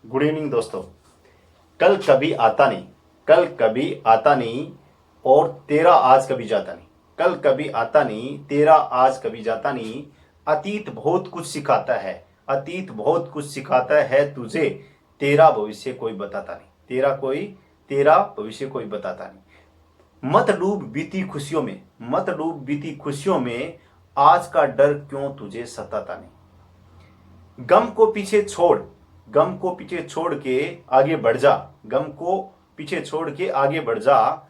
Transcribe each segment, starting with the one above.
Good evening दोस्तों। कल कभी आता नहीं, कल कभी आता नहीं और तेरा आज कभी जाता नहीं। कल कभी आता नहीं, तेरा आज कभी जाता नहीं। अतीत बहुत कुछ सिखाता है, अतीत बहुत कुछ सिखाता है तुझे। तेरा भविष्य कोई बताता नहीं, तेरा भविष्य कोई बताता नहीं। मत डूब बीती खुशियों में, मत डूब बीती खुशियों में। आज का डर क्यों तुझे सताता नहीं। गम को पीछे छोड़, गम को पीछे छोड़ के आगे बढ़ जा, गम को पीछे छोड़ के आगे बढ़ जा।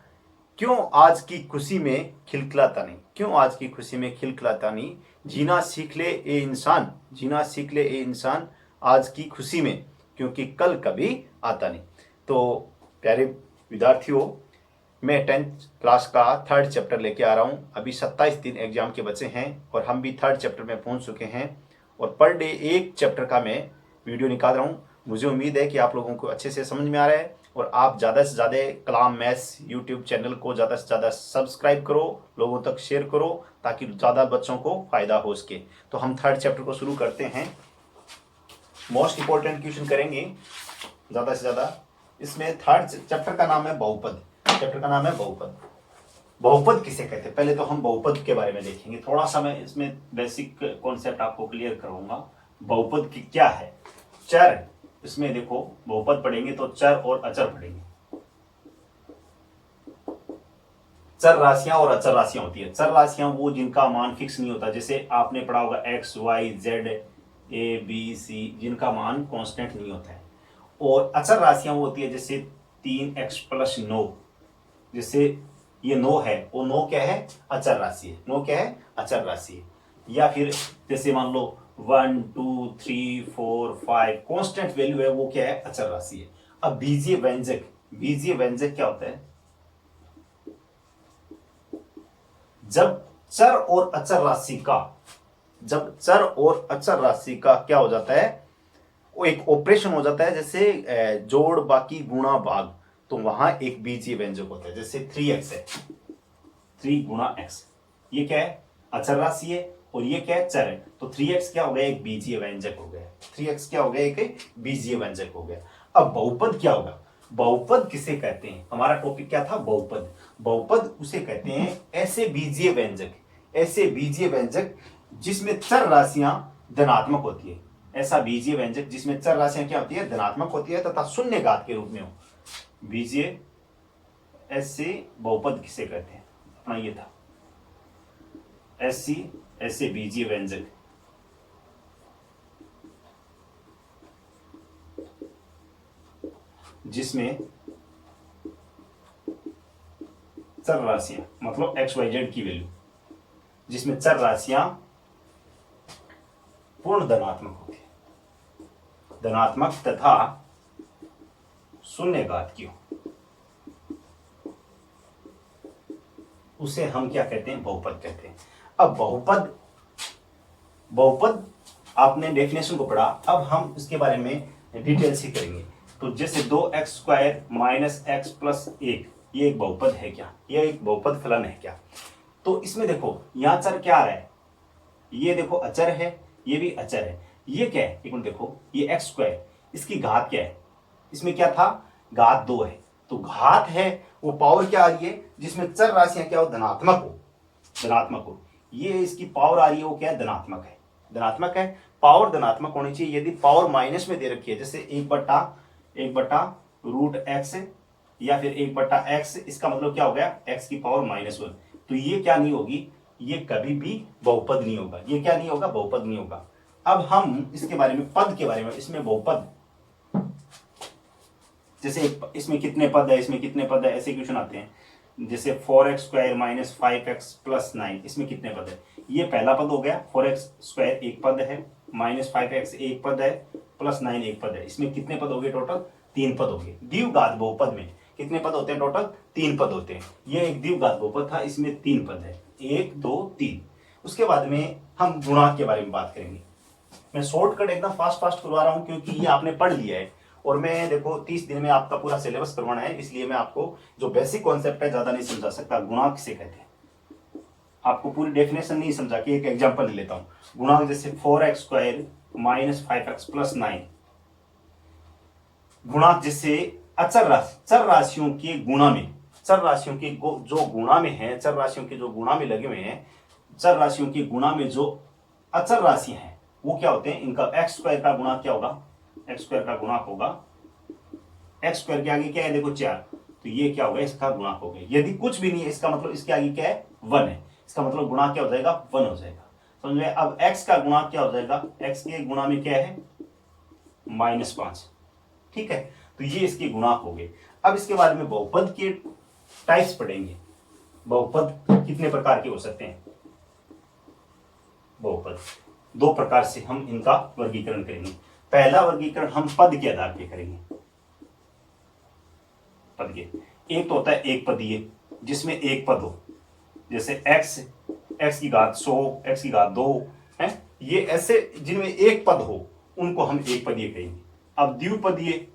क्यों आज की खुशी में खिलखिलाता नहीं, क्यों आज की खुशी में खिलखिलाता नहीं। जीना सीख ले ए इंसान, जीना सीख ले ए इंसान आज की खुशी में, क्योंकि कल कभी आता नहीं। तो प्यारे विद्यार्थियों, मैं 10th क्लास का 3rd चैप्टर लेके आ रहा हूँ। अभी 27 दिन एग्जाम के बचे हैं और हम भी 3rd चैप्टर में पहुँच चुके हैं और पर डे एक चैप्टर का मैं वीडियो निकाल रहा हूँ। मुझे उम्मीद है कि आप लोगों को अच्छे से समझ में आ रहा है और आप ज़्यादा से ज़्यादा कलाम मैथ्स यूट्यूब चैनल को ज़्यादा से ज़्यादा सब्सक्राइब करो, लोगों तक शेयर करो ताकि ज़्यादा बच्चों को फ़ायदा हो सके। तो हम 3rd चैप्टर को शुरू करते हैं। मोस्ट इंपॉर्टेंट क्वेश्चन करेंगे ज़्यादा से ज़्यादा। इसमें 3rd चैप्टर का नाम है बहुपद, चैप्टर का नाम है बहुपद। बहुपद किसे कहते हैं, पहले तो हम बहुपद के बारे में देखेंगे। थोड़ा सा मैं इसमें बेसिक कॉन्सेप्ट आपको क्लियर करूंगा। बहुपद की क्या है। चर, इसमें देखो बहुपद पढ़ेंगे तो चर और अचर पढ़ेंगे। चर राशियां और अचर राशियां होती है। चर राशियां वो जिनका मान फिक्स नहीं होता, जैसे आपने पढ़ा होगा x y z a b c, जिनका मान कांस्टेंट नहीं होता है। और अचर राशियां वो होती है जैसे 3x + 9, जैसे ये 9 है, वो 9 क्या है, अचर राशि है। 9 क्या है, अचर राशि है। या फिर जैसे मान लो 1 2 3 4 5 कांस्टेंट वैल्यू है, वो क्या है, अचर राशि है। अब बीजीय व्यंजक, बीजीय व्यंजक क्या होता है, जब चर और अचर राशि का, जब चर और अचर राशि का क्या हो जाता है, वो एक ऑपरेशन हो जाता है, जैसे जोड़ बाकी गुणा भाग, तो वहां एक बीजीय व्यंजक होता है। जैसे 3x है, 3 × x, ये क्या है, अचर राशि है और ये क्या है, चर है। तो 3x क्या हो गया, एक बीजीय व्यंजक हो गया। 3x क्या हो गया, एक बीजीय व्यंजक हो गया। अब बहुपद क्या होगा, बहुपद किसे कहते हैं, हमारा टॉपिक क्या था, बहुपद। बहुपद उसे कहते हैं ऐसे बीजीय व्यंजक, ऐसे बीजीय व्यंजक जिसमें चर राशियां धनात्मक होती है। ऐसा बीजीय व्यंजक जिसमें चर राशियां क्या होती है, धनात्मक होती है तथा शून्य घात के रूप में हो, बीजीय। ऐसे बहुपद किसे कहते हैं, अपना ये था ऐसे बीजीय व्यंजक जिसमें चर राशियां मतलब एक्स वाई जेड की वैल्यू, जिसमें चर राशियां पूर्ण धनात्मक होती है, धनात्मक तथा शून्य घात की हो, उसे हम क्या कहते हैं, बहुपद कहते हैं। अब बहुपद, बहुपद आपने डेफिनेशन को पढ़ा, अब हम इसके बारे में डिटेल से करेंगे। तो जैसे 2x² - x + 1, ये एक बहुपद है क्या, ये एक बहुपद फलन है क्या। तो इसमें देखो यहां चर क्या आ रहा है, ये देखो अचर है, ये भी अचर है। ये क्या है, एक मिनट देखो, ये x², इसकी घात क्या है, इसमें क्या था, घात 2 है। तो घात है वो पावर क्या आ रही है, जिसमें चर राशियां क्या हो, धनात्मक हो, धनात्मक हो। ये इसकी पावर आ रही है, वो क्या है, धनात्मक है, धनात्मक है। पावर धनात्मक होनी चाहिए। यदि पावर माइनस में दे रखी है, जैसे 1/√x या फिर 1/x, इसका मतलब क्या हो गया, x की पावर -1, तो ये क्या नहीं होगी, ये कभी भी बहुपद नहीं होगा। ये क्या नहीं होगा, बहुपद नहीं होगा। अब हम इसके बारे में, पद के बारे में, इसमें बहुपद जैसे इसमें कितने पद है, इसमें कितने पद है, ऐसे क्वेश्चन आते हैं। जैसे 4x² - 5x + 9, इसमें कितने पद है, ये पहला पद हो गया। 4x² एक पद है, -5x एक पद है, +9 एक पद है। इसमें कितने पद हो गए, टोटल 3 पद हो गए। द्विघात बहुपद में कितने पद होते हैं, टोटल 3 पद होते हैं। ये एक द्विघात बहुपद था, इसमें 3 पद है, 1 2 3। उसके बाद में हम गुणांक के बारे में बात करेंगे। मैं शॉर्टकट एकदम फास्ट फास्ट करवा रहा हूं क्योंकि ये आपने पढ़ लिया है और मैं देखो 30 दिन में आपका पूरा सिलेबस करवाना है, इसलिए मैं आपको जो बेसिक कॉन्सेप्ट है ज्यादा नहीं समझा सकता। गुणांक किसे कहते हैं, आपको पूरी डेफिनेशन नहीं समझा कि एक एग्जांपल ले लेता हूं। गुणांक जैसे 4x² - 5x + 9, गुणांक जैसे अचर राशि, चर राशियों के गुणा में, चर राशियों के जो गुणा में है, चर राशियों के जो गुणा में लगे हुए हैं, चर राशियों के गुणा में जो अचर राशि हैं वो क्या होते हैं, इनका एक्स स्क्वायर का गुणा क्या होगा, एक्स स्क्वायर का गुणा होगा, एक्स स्क्वायर के आगे क्या है देखो 4, तो ये क्या होगा, इसका गुणा हो गया। यदि कुछ भी नहीं है इसका मतलब इसके आगे क्या है 1 है, इसका मतलब गुणा क्या हो जाएगा 1 हो जाएगा, समझ में। अब x का गुणा क्या हो जाएगा, x के गुणा में क्या है -5, ठीक है, तो ये इसके गुणांक हो गए। अब इसके बारे में बहुपद के टाइप्स पढ़ेंगे, बहुपद कितने प्रकार के हो सकते हैं। बहुपद 2 प्रकार से हम इनका वर्गीकरण करेंगे। पहला वर्गीकरण हम पद के आधार पे करेंगे, पद के। एक तो होता है एक पदीय, जिसमें एक पद हो, जैसे x की घात 100, x की घात 2 है, ये ऐसे जिनमें एक पद हो उनको हम एक पदीय कहेंगे। अब द्विपदीय,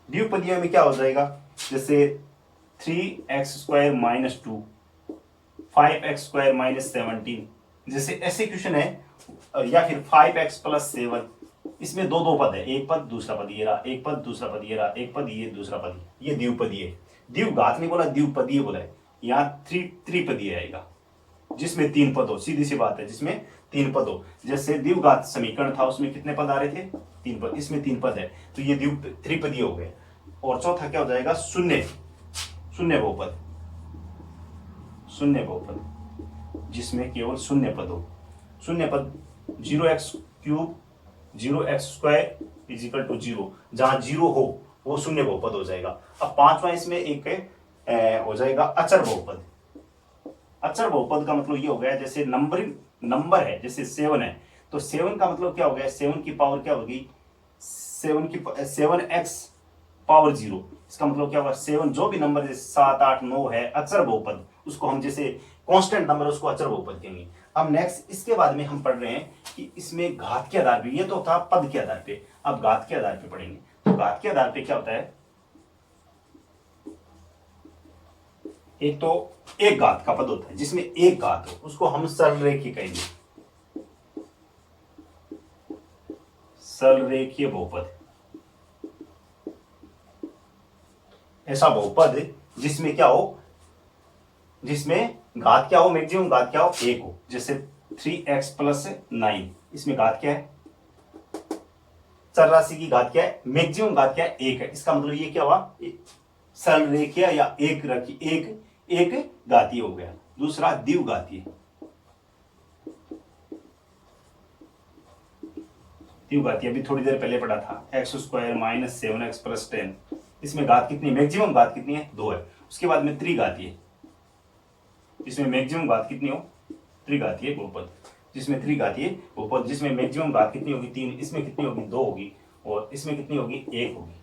द्विपदीय में क्या हो जाएगा, जैसे 3x² - 2, 5x² - 17, जैसे ऐसे क्वेश्चन है, या फिर 5x + 7, इसमें दो पद है, एक पद दूसरा पद ये रहा, एक पद दूसरा पद ये रहा, एक पद ये दूसरा पद ये द्विपदीय। द्विघात नहीं बोला, द्विपदीय बोला है, यहाँ त्रिपदीय आएगा, जिसमें 3 पद हो, सीधी सी बात है, जिसमें 3 पद हो। जैसे द्विघात समीकरण था उसमें कितने पद आ रहे थे, 3 पद, इसमें 3 पद है, तो ये त्रिपदीय हो गए। और चौथा क्या हो जाएगा, शून्य बहुपद, शून्य बहुपद, जिसमें केवल शून्य पद हो। शून्य पद 0x³ 0x² = 0, जहां 0 हो वो शून्य बहुपद हो जाएगा। अब पांचवा इसमें एक हो जाएगा अचर बहुपद। अचर बहुपद का मतलब ये हो गया, जैसे नंबर है, जैसे 7 है, तो 7 का मतलब क्या हो गया, 7 की पावर क्या होगी, 7x⁻0, इसका मतलब क्या होगा, 7 जो भी नंबर जैसे 7, 8, 9 है अचर बहुपद, उसको हम जैसे कांस्टेंट नंबर उसको अचर बहुपद कहेंगे। अब नेक्स्ट इसके बाद में हम पढ़ रहे हैं कि इसमें घात के आधार पे, ये तो था पद के आधार पे, अब घात के आधार पे पढ़ेंगे। तो घात के आधार पे क्या होता है, एक तो एक घात का पद होता है, जिसमें एक घात हो, उसको हम सरल रेखीय कहेंगे, सरल रेखीय बहुपद। ऐसा बहुपद जिसमें क्या हो, जिसमें घात क्या हो, मैक्सिमम घात क्या हो, 1 हो, जैसे 3x + 9, इसमें घात क्या है, चर राशि की घात क्या है, मैक्सिमम घात क्या है, 1 है, इसका मतलब ये क्या हुआ, सरल रेखीय या एक घातीय हो गया। दूसरा द्विघातीय, द्विघातीय अभी थोड़ी देर पहले पढ़ा था, x² - 7x + 10, इसमें घात कितनी, मैक्सिमम घात कितनी है, 2 है। उसके बाद में त्रिघातीय, इसमें मैक्सिमम घात कितनी हो, त्रिघातीय बहुपद, जिसमें त्रिघातीय बहुपद जिसमें मैक्सिमम घात कितनी होगी, 3, इसमें कितनी होगी, 2 होगी, और इसमें कितनी होगी, 1 होगी।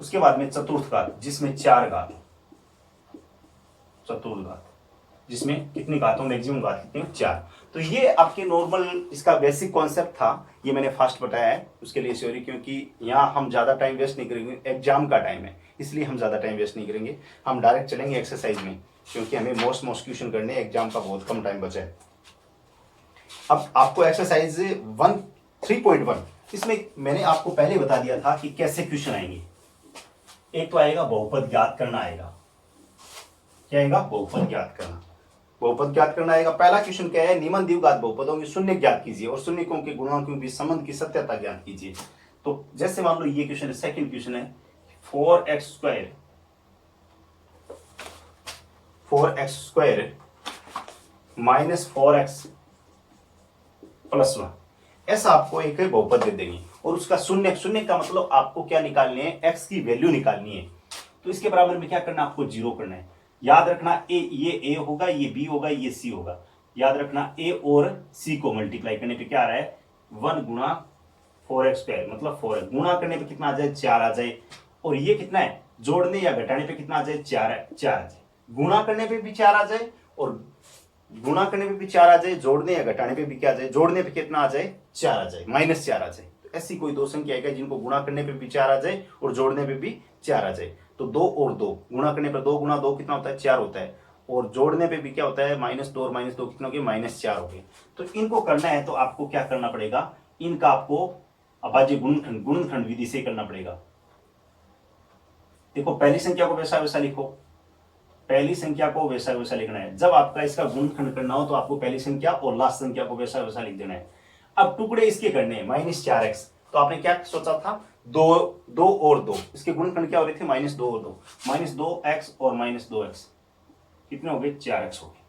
उसके बाद में चतुर्थ घात, जिसमें 4 घात, चतुर्थ घात, जिसमें कितनी घात हो, मैक्सिमम घात कितनी हो, 4। तो ये आपके नॉर्मल इसका बेसिक कॉन्सेप्ट था, ये मैंने फास्ट बताया है, उसके लिए सॉरी, क्योंकि यहाँ हम ज़्यादा टाइम वेस्ट नहीं करेंगे, एग्जाम का टाइम है, इसलिए हम ज़्यादा टाइम वेस्ट नहीं करेंगे, हम डायरेक्ट चलेंगे एक्सरसाइज में, क्योंकि हमें मोस्ट क्वेश्चन करने, एग्जाम का बहुत कम टाइम बचा है। अब आपको एक्सरसाइज 3.1, इसमें मैंने आपको पहले बता दिया था कि कैसे क्वेश्चन आएंगे। एक तो आएगा बहुपद ज्ञात करना आएगा, क्या आएगा, बहुपद ज्ञात करना, बहुपद ज्ञात करना आएगा। पहला क्वेश्चन क्या है, निम्न द्विघात बहुपदों में शून्य ज्ञात कीजिए और शून्यकों के गुणांकों के बीच संबंध की सत्यता ज्ञात कीजिए। तो जैसे मान लो ये क्वेश्चन है, सेकंड क्वेश्चन है, 4x² - 4x + 1, ऐसा आपको एक बहुपद दे देंगे, और उसका शून्य का मतलब आपको क्या निकालनी है, x की वैल्यू निकालनी है। तो इसके बराबर में क्या करना है, आपको 0 करना है। याद रखना ये a होगा, ये b होगा, ये c होगा। याद रखना a और c को मल्टीप्लाई करने पे क्या आ रहा है, 1 × 4x², मतलब 4 है, गुणा करने पे कितना आ जाए, 4 आ जाए, और ये कितना है, जोड़ने या घटाने पे कितना आ जाए, 4 आ जाए, गुणा करने पे भी 4 आ जाए, और गुणा करने पे भी 4 आ जाए, जोड़ने या घटाने पे भी क्या आ जाए, जोड़ने पे कितना आ जाए, 4 आ जाए, -4 आ जाए। तो ऐसी कोई 2 संख्या है जिनको गुणा करने पे भी 4 आ जाए और जोड़ने पे भी 4 आ जाए। तो 2 और 2, गुणा करने पर 2 × 2 कितना होता है, 4 होता है, और जोड़ने पे भी क्या होता है, -2 और -2 कितना हो गया, -4 हो गया। तो इनको करना है तो आपको क्या करना पड़ेगा, इनका आपको अभाज्य गुणनखंड विधि से करना पड़ेगा। देखो पहली संख्या को वैसा वैसा लिखो, पहली संख्या को वैसा वैसा लिखना है। जब आपका इसका गुणनखंड करना हो तो आपको पहली संख्या और लास्ट संख्या को वैसा वैसा लिख देना है। अब टुकड़े इसके करने हैं -4x, तो आपने क्या सोचा था, 2 और 2, इसके गुणनखंड क्या हो रहे थे, -2 और 2, -2x और -2x कितने हो गए, 4x हो गए।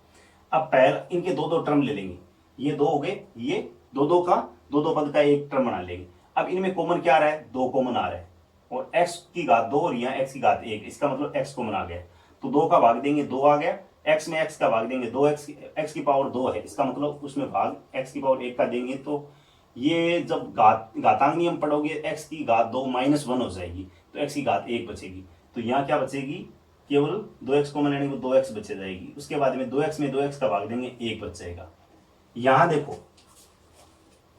अब पहला इनके दो टर्म ले लेंगे, ये 2 हो गए, ये दो पद का एक टर्म बना लेंगे। अब इनमें कॉमन क्या आ रहा है, 2 कॉमन आ रहा है, और x की घात 2 और यहाँ x की घात 1, इसका मतलब x कॉमन आ गया, तो 2 का भाग देंगे 2 आ गया, x में x का भाग देंगे 2x, x की पावर 2 है, इसका मतलब उसमें भाग x की पावर 1 का देंगे, तो ये जब घातांक नियम पढ़ोगे x की घात 2 -1 हो जाएगी, तो x की घात 1 बचेगी, तो यहाँ क्या बचेगी, केवल 2x कॉमन लेने को 2x बच जाएगी, उसके बाद में 2x में 2x का भाग देंगे 1 बच जाएगा। यहाँ देखो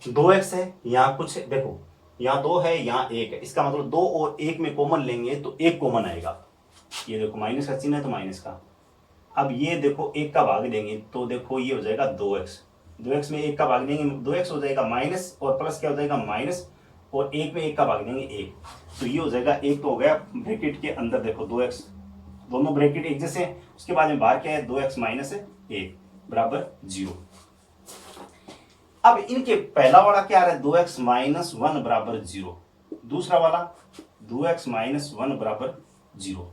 2x है, यहाँ कुछ है, देखो यहाँ 2 है, यहाँ 1 है, इसका मतलब 2 और 1 में कॉमन लेंगे तो 1 कॉमन आएगा, ये देखो माइनस का चिन्ह है तो माइनस का। अब ये देखो 1 का भाग देंगे तो देखो ये हो जाएगा 2x में 1 का भाग देंगे 2x हो जाएगा माइनस, और प्लस क्या हो जाएगा माइनस, और 1 में 1 का भाग देंगे 1, तो ये हो जाएगा 1, तो हो गया ब्रैकेट के अंदर देखो 2x, दोनों ब्रैकेट एक जैसे हैं, उसके बाद में बाहर क्या है 2x माइनस 1 बराबर 0। अब इनके पहला वाला क्या आ रहा है, 2x माइनस 1 बराबर 0, दूसरा वाला 2x माइनस 1 बराबर 0।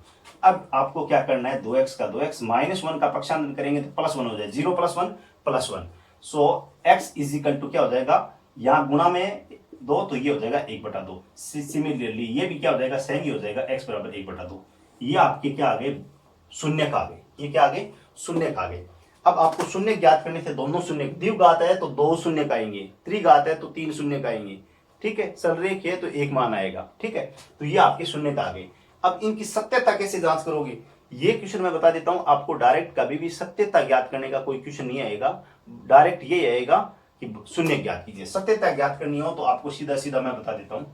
अब आपको क्या करना है, 2x का 2x माइनस 1 का पक्षांतर करेंगे तो +1 हो जाए, 0 + 1 +1, so x is equal to क्या हो जाएगा, यहां गुणा में 2 तो ये हो जाएगा 1/2। सिमिलरली ये भी क्या हो जाएगा, सेम ही हो जाएगा, x बराबर 1/2। ये आपके क्या आ गए, शून्य का आ गए, ये क्या आ गए, शून्य का आ गए। अब आपको शून्य ज्ञात करने से दोनों शून्य, द्विघात है तो 2 शून्य का आएंगे, त्रिघात है तो 3 शून्य का आएंगे, ठीक है, सरलरेख है तो 1 मान आएगा, ठीक है, तो ये आपके शून्य का आ गए। अब इनकी सत्यता कैसे जांच करोगे, ये क्वेश्चन मैं बता देता हूं आपको, डायरेक्ट कभी भी सत्यता ज्ञात करने का कोई क्वेश्चन नहीं आएगा, डायरेक्ट ये आएगा कि शून्य ज्ञात कीजिए। सत्यता ज्ञात करनी हो तो आपको सीधा सीधा मैं बता देता हूं,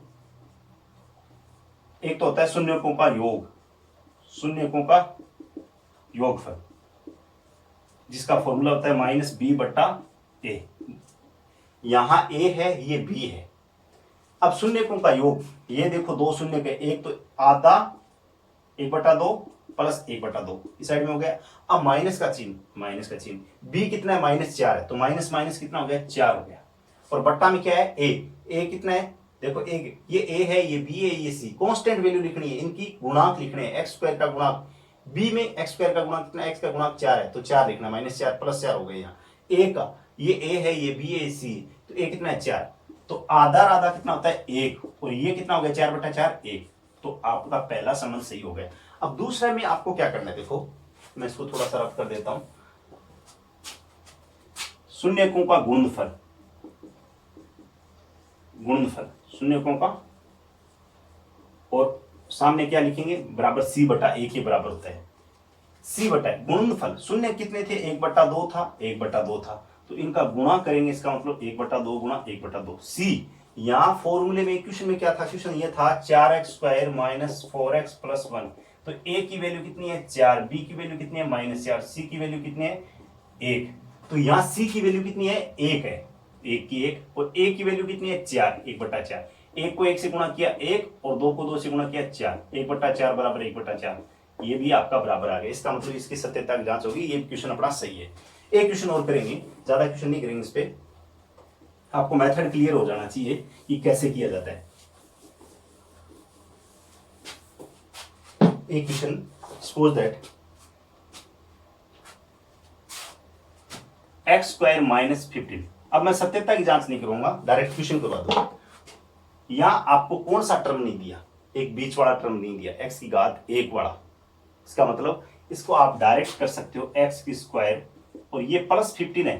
एक तो होता है शून्यकों का योग, शून्यकों का योगफल, जिसका फॉर्मूला होता है -b/a, यहां a है ये b है। अब शून्यकों का योग, ये देखो 2 शून्य के, एक तो आधा 1/2 प्लस 1/2 इस साइड में हो गया। अब माइनस का चिन्ह, b कितना है -4 है, तो माइनस माइनस कितना हो गया, 4 हो गया, और बट्टा में क्या है a कितना है, देखो ये a है, ये b है, ये c, कांस्टेंट वैल्यू लिखनी है, इनकी गुणांक लिखने हैं, x² का गुणांक, b में x² का गुणांक कितना है, x का गुणांक 4 है तो 4 लिखना, -4 + 4 हो गया। यहाँ a का, ये a है, ये b है, ये c, तो a कितना है 4, तो आधा कितना होता है 1, और ये कितना हो गया 4/4 1, तो आपका पहला संबंध सही हो गया। अब दूसरे में आपको क्या करना है, देखो मैं इसको थोड़ा सा रफ कर देता हूं, शून्यकों का गुणनफल, शून्यकों का, और सामने क्या लिखेंगे, बराबर c/a के बराबर होता है, गुणनफल, शून्य कितने थे, 1/2 था, 1/2 था, तो इनका गुणा करेंगे, इसका मतलब 1/2 गुणा 1/2 c। यहाँ फॉर्मूले में क्वेश्चन में क्या था, क्वेश्चन ये था 4x² - 4x + 1, तो a की वैल्यू कितनी है 4, b की वैल्यू कितनी है -4, c की वैल्यू कितनी है 1, तो यहाँ c की वैल्यू कितनी है 1 है, 1 की 1, और a की वैल्यू कितनी है 4, 1/4, 1 को 1 से गुणा किया 1, और 2 को 2 से गुणा किया 4, 1/4 बराबर 1/4, ये भी आपका बराबर आ गया, इसका मतलब इसकी सत्यता की जांच होगी, ये क्वेश्चन अपना सही है। एक क्वेश्चन और करेंगे, ज्यादा क्वेश्चन नहीं करेंगे, इस पे आपको मेथड क्लियर हो जाना चाहिए कि कैसे किया जाता है। एक क्वेश्चन, सपोज दैट x² - 15, अब मैं सत्यता की जांच नहीं करूंगा, डायरेक्ट क्वेश्चन करवा दूंगा। यहां आपको कौन सा टर्म नहीं दिया, एक बीच वाला टर्म नहीं दिया, x की घात 1 वाला, इसका मतलब इसको आप डायरेक्ट कर सकते हो x², और ये +15 है,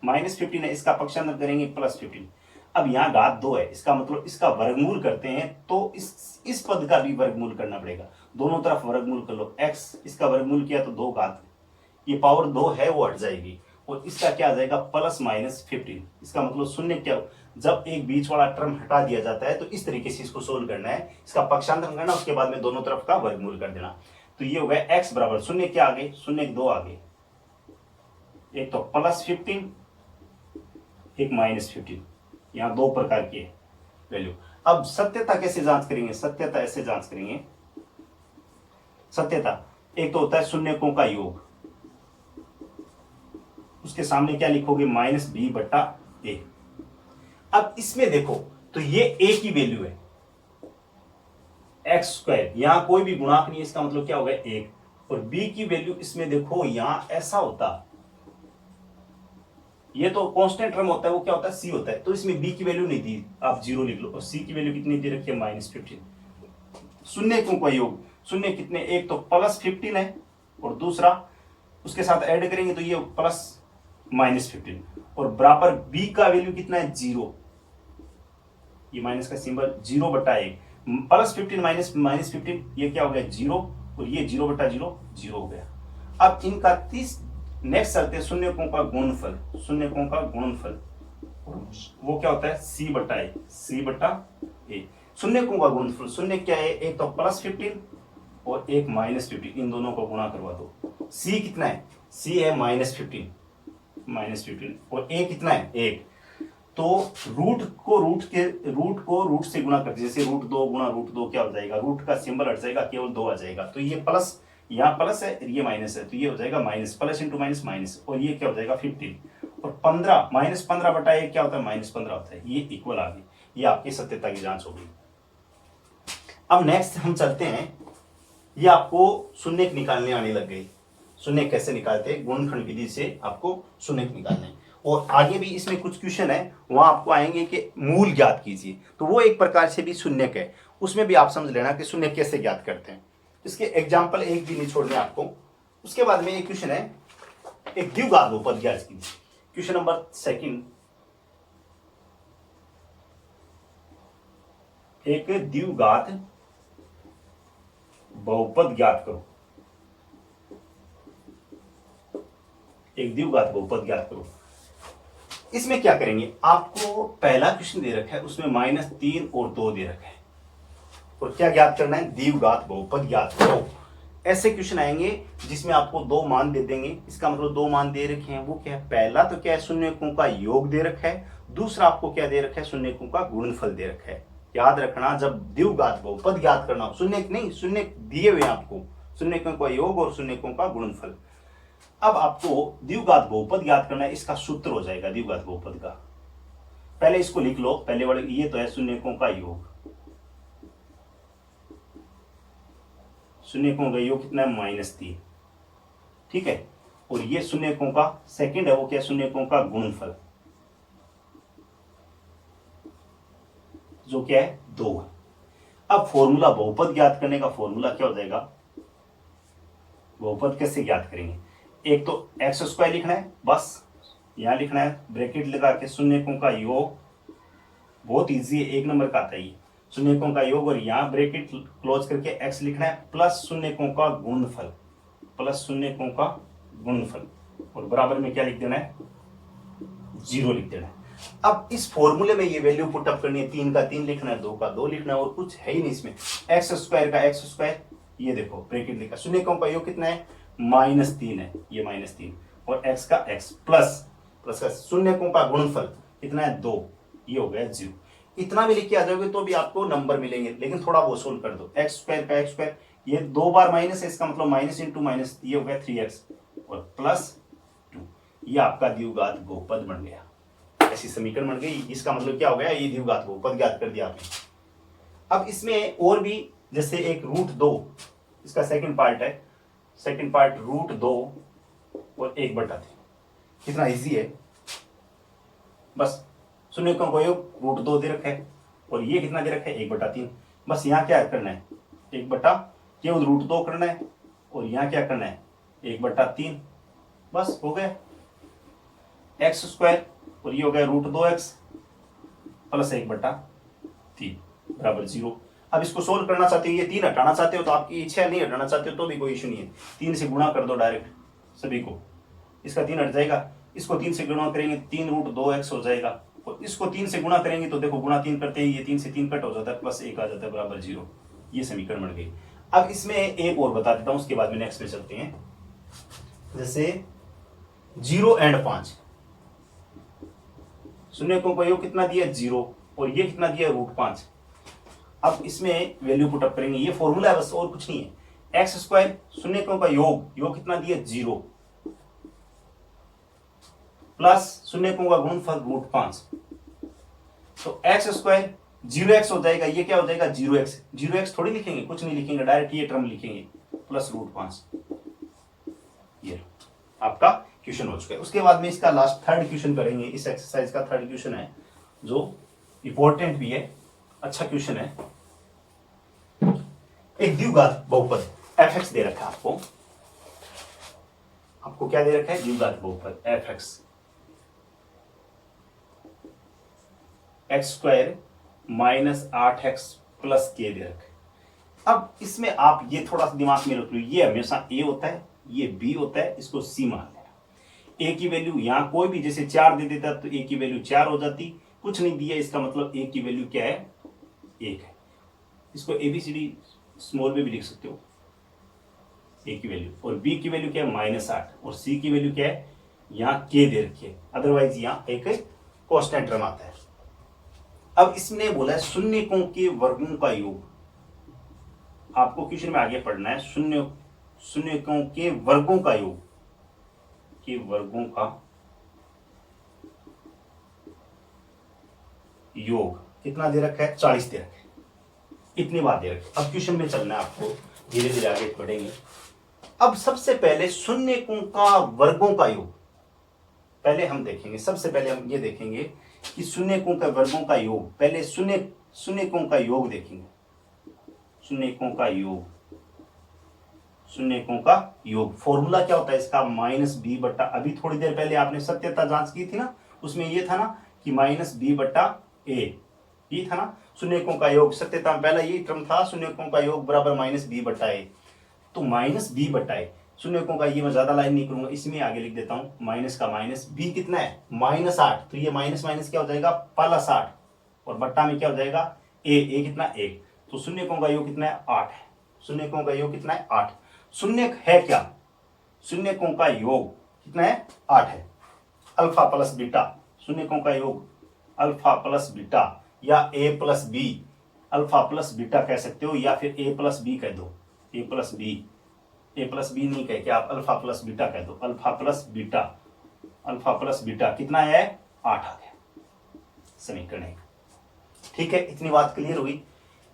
-15 है, इसका पक्षांतर करेंगे +15। अब यहाँ घात 2 है, इसका मतलब इसका वर्गमूल करते हैं तो इस पद का भी वर्गमूल करना पड़ेगा, दोनों तरफ वर्गमूल कर लो, x इसका वर्गमूल किया तो 2 घात, ये पावर 2 है वो हट जाएगी, और इसका क्या आ जाएगा +-15, इसका मतलब शून्य क्या, जब एक बीच वाला टर्म हटा दिया जाता है तो इस तरीके से इसको सोल्व करना है, इसका पक्षांतर करना, उसके बाद में दोनों तरफ का वर्गमूल कर देना, तो ये हो गया x बराबर शून्य क्या आ गए, शून्य 2 आ गए, एक तो +15 एक -15, यहाँ 2 प्रकार के, वैल्यू। अब सत्यता कैसे जांच करेंगे, सत्यता ऐसे जांच करेंगे। सत्यता एक तो होता है शून्यकों का योग, उसके सामने क्या लिखोगे, माइनस बी बट्टा ए। अब इसमें देखो तो ये ए की वैल्यू है एक्स स्क्वायर, यहां कोई भी गुणांक नहीं है, इसका मतलब क्या होगा एक। और बी की वैल्यू इसमें देखो यहां ऐसा होता, ये तो कांस्टेंट टर्म होता है, वो क्या होता है सी होता है, तो इसमें बी की वैल्यू नहीं दी, आप जीरो लिख लो। और सी की वैल्यू कितनी दे रखी है, -15। शून्यकों का योग, शून्य कितने, एक तो +15 है और दूसरा उसके साथ ऐड करेंगे तो ये प्लस -15, और बराबर बी का वैल्यू कितना है, 0। ये माइनस का सिंबल 0/1, +15 माइनस 15, ये क्या हो गया 0, और ये 0/0 0 हो गया। अब इनका 30 नेक्स्ट चलते शून्यकों का गुणनफल, शून्यकों का गुणनफल वो क्या होता है, c/a, c/a। शून्यकों का गुणनफल, शून्य क्या है, एक तो +15 और एक -15, इन दोनों को गुणा करवा दो। c कितना है, c है -15 और a कितना है 1। तो रूट को रूट से गुणा करते, जैसे √2 गुणा √2 क्या हो जाएगा, रूट का सिंबल हट जाएगा, केवल 2 आ जाएगा। तो ये प्लस, यहाँ प्लस है, ये माइनस है, तो ये हो जाएगा minus, plus into minus minus, और ये क्या हो जाएगा 15, और 15 -15/1 क्या होता है, -15 होता है, ये इक्वल आ गई। ये आपकी सत्यता की जांच होगी। अब नेक्स्ट हम चलते हैं, ये आपको शून्य निकालने आने लग गई। शून्य कैसे निकालते हैं, गुणनखंड विधि से आपको शून्य निकालने, और आगे भी इसमें कुछ क्वेश्चन है, वहां आपको आएंगे कि मूल ज्ञात कीजिए, तो वो एक प्रकार से भी शून्यक है, उसमें भी आप समझ लेना कि शून्य कैसे ज्ञात करते हैं। इसके एग्जाम्पल एक भी नहीं छोड़ने आपको। उसके बाद में एक क्वेश्चन है, एक द्विघात बहुपद ज्ञात कीजिए। क्वेश्चन नंबर 2, एक द्विघात बहुपद ज्ञात करो, एक द्विघात बहुपद ज्ञात करो। इसमें क्या करेंगे, आपको पहला क्वेश्चन दे रखा है, उसमें -3 और 2 दे रखा है, और क्या ज्ञात करना है, द्विघात बहुपद ज्ञात करो। ऐसे क्वेश्चन आएंगे जिसमें आपको 2 मान दे देंगे, इसका मतलब 2 मान दे रखे हैं, वो क्या है, पहला तो क्या है, शून्यकों का योग दे रखा है, दूसरा आपको क्या दे रखा है, शून्यकों का गुणनफल दे रखा है। याद रखना, जब द्विघात बहुपद ज्ञात करना, शून्य नहीं, शून्य दिए हुए आपको, शून्यकों का योग और शून्यकों का गुणनफल। अब आपको द्विघात बहुपद ज्ञात करना है, इसका सूत्र हो जाएगा द्विघात बहुपद का। पहले इसको लिख लो, पहले वाले, ये तो है शून्यकों का योग, शून्यकों का योग कितना है, -3, ठीक है, और ये शून्यकों का सेकंड है, वो क्या, शून्यकों का गुणनफल, जो क्या है 2 है। अब फॉर्मूला बहुपद ज्ञात करने का फॉर्मूला क्या हो जाएगा, बहुपद कैसे ज्ञात करेंगे, एक तो x² लिखना है, बस यहां लिखना है ब्रैकेट लगा के, शून्यकों का योग, बहुत इजी है, 1 नंबर का आता है ये, शून्यकों का योग, और यहां ब्रैकेट क्लोज करके x लिखना है, प्लस शून्यकों का गुणनफल, प्लस शून्यकों का गुणनफल, और बराबर में क्या लिख देना है, 0 लिख देना है। अब इस फॉर्मूले में ये वैल्यू पुटअप करनी है, 3 का 3 लिखना है, 2 का 2 लिखना है, और कुछ है ही नहीं इसमें। x² का x², ये देखो ब्रैकेट लिखा, शून्यकों का योग कितना है, -3 है, ये -3, और x का x, प्लस का शून्यकों का गुणनफल कितना है 2, ये हो गया 0। इतना भी लिख के आ जाओगे तो भी आपको नंबर मिलेंगे, लेकिन थोड़ा वो सोल्व कर दो। x² का x², ये 2 बार माइनस है, इसका मतलब माइनस इंटू माइनस, ये हो गया 3x, और +2, ये आपका द्विघात बहुपद बन गया। ऐसी समीकरण बन गई, इसका मतलब क्या हो गया, ये द्विघात बहुपद ज्ञात कर दिया आपने। अब इसमें और भी, जैसे एक √2, इसका सेकंड पार्ट है, सेकंड पार्ट √2 और 1/3, कितना इजी है, बस शून्यकों का योग √2 दे रखा है, और ये कितना दे रखा है, 1/3। बस यहाँ क्या करना है, 1/, केवल √2 करना है, और यहाँ क्या करना है, 1/3, बस हो गया। x² और ये हो गया √2x प्लस 1/3 बराबर 0। अब इसको सोल्व करना चाहते हो, ये 3 हटाना चाहते हो तो आपकी इच्छा है, नहीं हटाना चाहते हो तो भी कोई इशू नहीं है, 3 से गुणा कर दो डायरेक्ट सभी को, इसका 3 हट जाएगा, इसको 3 से गुणा करेंगे 3 √2x हो जाएगा, और इसको 3 से गुणा करेंगे तो देखो गुणा 3 करते हैं, ये 3 से 3 कट हो जाता है, प्लस 1 आ जाता है बराबर 0। ये समीकरण बन गई। अब इसमें एक और बता देता हूं, उसके बाद में नेक्स्ट में चलते हैं। जैसे 0 और 5, शून्यकों का योग कितना दिया, 0, और ये कितना दिया √5। अब इसमें वैल्यू पुट अप करेंगे, ये फॉर्मूला है बस और कुछ नहीं है। एक्स स्क्वायर शून्यकों का योग कितना दिया 0 प्लस शून्यकों का गुणनफल √5। तो एक्स स्क्वायर 0x हो जाएगा, ये क्या हो जाएगा 0x थोड़ी लिखेंगे, कुछ नहीं लिखेंगे, डायरेक्ट ये टर्म लिखेंगे प्लस √5। ये आपका क्वेश्चन हो चुका है। उसके बाद में इसका लास्ट थर्ड क्वेश्चन करेंगे। इस एक्सरसाइज का थर्ड क्वेश्चन है जो इंपॉर्टेंट भी है, अच्छा क्वेश्चन है। एक द्विघात बहुपद f(x) दे रखा है आपको क्या दे रखा है, द्विघात बहुपद f(x) x² - 8x + k दे रखा है। अब इसमें आप ये थोड़ा सा दिमाग में रख लो, ये हमेशा a होता है, ये b होता है, इसको c मान लेना। a की वैल्यू यहां कोई भी जैसे 4 दे देता तो a की वैल्यू 4 हो जाती, कुछ नहीं दिया, इसका मतलब a की वैल्यू क्या है 1 है। इसको ABCD स्मॉल में भी लिख सकते हो, a की वैल्यू, और b की वैल्यू क्या है -8, और c की वैल्यू क्या है यहाँ k दे रखी है, अदरवाइज यहाँ एक कांस्टेंट टर्म आता है। अब इसने बोला है शून्यकों के वर्गों का योग, आपको क्वेश्चन में आगे पढ़ना है, शून्यकों के वर्गों का योग, के वर्गों का योग कितना दे रखा है 40 दे रखा है, इतनी बात दे रखी। अब क्वेश्चन में चलना है आपको, धीरे धीरे आगे बढ़ेंगे। अब सबसे पहले शून्यकों का वर्गों का योग पहले हम देखेंगे। सबसे पहले हम ये देखेंगे कि शून्यकों का वर्गों का योग, पहले शून्यकों का योग देखेंगे। शून्यकों का योग, शून्यकों का योग फॉर्मूला क्या होता है इसका -b/, अभी थोड़ी देर पहले आपने सत्यता जांच की थी ना, उसमें ये था ना कि -b/a, ये था ना शून्यकों का योग। सत्यता में पहला यही टर्म था, शून्यकों का योग बराबर -b/a। तो -b/a शून्यकों का, ये मैं ज्यादा लाइन नहीं करूंगा, इसमें आगे लिख देता हूं, माइनस का माइनस, b कितना है -8, तो ये माइनस माइनस क्या हो जाएगा +8, और बट्टा में क्या हो जाएगा a कितना 1, तो शून्यकों का योग कितना है 8 है। शून्यकों का योग कितना है 8। शून्यक है क्या, शून्यकों का योग कितना है 8 है। अल्फा प्लस बीटा, शून्यकों का योग अल्फा प्लस बीटा या a plus b, alpha plus beta कह सकते हो, या फिर a प्लस बी कह दो, a प्लस बी नहीं कह के आप अल्फा प्लस बीटा कह दो, अल्फा प्लस बीटा कितना है 8 आ गया समीकरण 1। ठीक है, इतनी बात क्लियर हुई।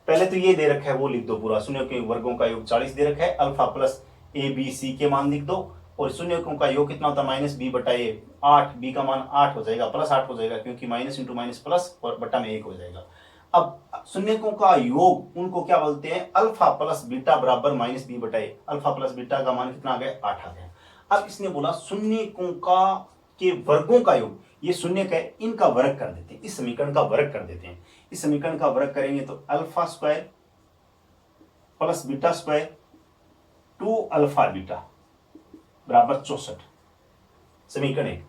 पहले तो ये दे रखा है वो लिख दो पूरा, शून्य के वर्गों का योग 40 दे रखा है, अल्फा प्लस ABC के मान लिख दो, और शून्यकों का योग कितना होता है -b/a, 8, b का मान 8 हो जाएगा, +8 हो जाएगा, क्योंकि माइनस इंटू माइनस प्लस और बट्टा में 1 हो जाएगा। अब शून्यकों का योग उनको क्या बोलते हैं, अल्फा प्लस बीटा बराबर -b/a, अल्फा प्लस बीटा का मान कितना आ गया 8 आ गया। अब इसने बोला शून्यकों का के वर्गों का योग, ये शून्यक है, इनका वर्ग कर देते हैं, इस समीकरण का वर्ग कर देते हैं। इस समीकरण का वर्ग करेंगे तो alpha square plus beta square 2 alpha beta बराबर 64। समीकरण 1।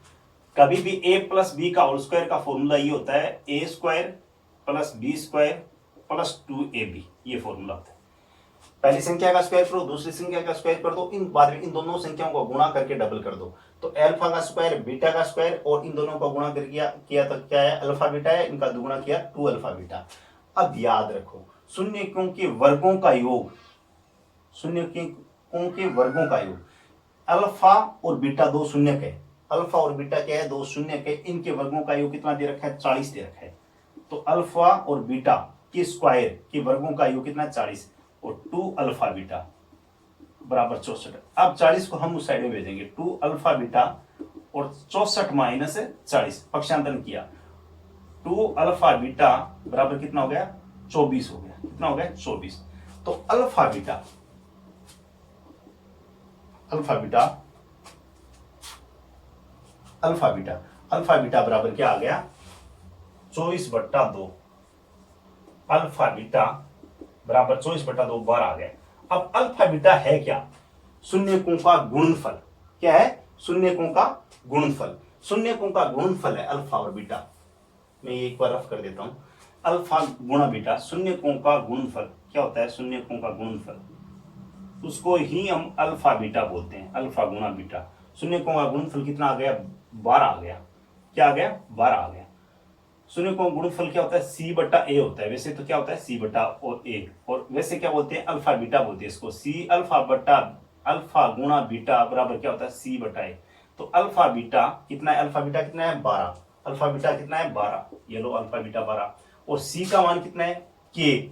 कभी भी a प्लस बी का होल स्क्वायर का फॉर्मूला ये होता है a² plus b² plus 2ab, ये फॉर्मूला होता है। पहली संख्या का स्क्वायर करो, दूसरी संख्या का स्क्वायर कर दो, इन बाद में इन दोनों संख्याओं को गुणा करके डबल कर दो, तो अल्फा का स्क्वायर बीटा का स्क्वायर, और इन दोनों का गुणा कर किया तो क्या है अल्फा बीटा है, इनका दुगुणा किया 2 अल्फा बीटा। अब याद रखो शून्यकों के वर्गों का योग, शून्यकों के वर्गों का योग, अल्फा और बीटा दो शून्यक है, अल्फा और बीटा क्या है दो शून्यक है, इनके वर्गों का योग कितना दे रखा है 40 दे रखा है। तो अल्फा और बीटा के स्क्वायर के वर्गों का योग कितना 40, और 2 अल्फा बीटा बराबर 64। अब 40 को हम उस साइड में भेजेंगे, 2 अल्फा बीटा और 64 माइनस 40 पक्षांतरण किया, 2 अल्फा बीटा बराबर कितना हो गया 24 हो गया, कितना हो गया 24। तो अल्फा बीटा बराबर क्या आ गया 24/2, अल्फा बीटा बराबर 24/2 बार आ गया। अब अल्फा बीटा है क्या, शून्यकों का गुणनफल। क्या है, शून्यकों का गुणनफल। शून्यकों का गुणनफल है अल्फा और बीटा। मैं ये एक बार रफ कर देता हूं, अल्फा गुणा बीटा, शून्यकों का गुणनफल क्या होता है, शून्यकों का गुणनफल, उसको ही हम अल्फा बीटा बोलते हैं, अल्फा गुणा बीटा। शून्यकों का गुणनफल कितना आ गया 12 आ गया, क्या आ गया 12 आ गया। शून्य को गुणनफल क्या होता है, सी बटा ए होता है। वैसे तो क्या होता है, सी बटा और ए, और वैसे क्या बोलते हैं, अल्फा बीटा बोलते हैं इसको। सी अल्फा बटा अल्फा गुणा बीटा बराबर क्या होता है, सी बटा ए। तो अल्फा बीटा कितना है, अल्फा बीटा कितना है 12, अल्फा बीटा कितना है 12, ये लो अल्फा बीटा 12, और सी का मान कितना है के,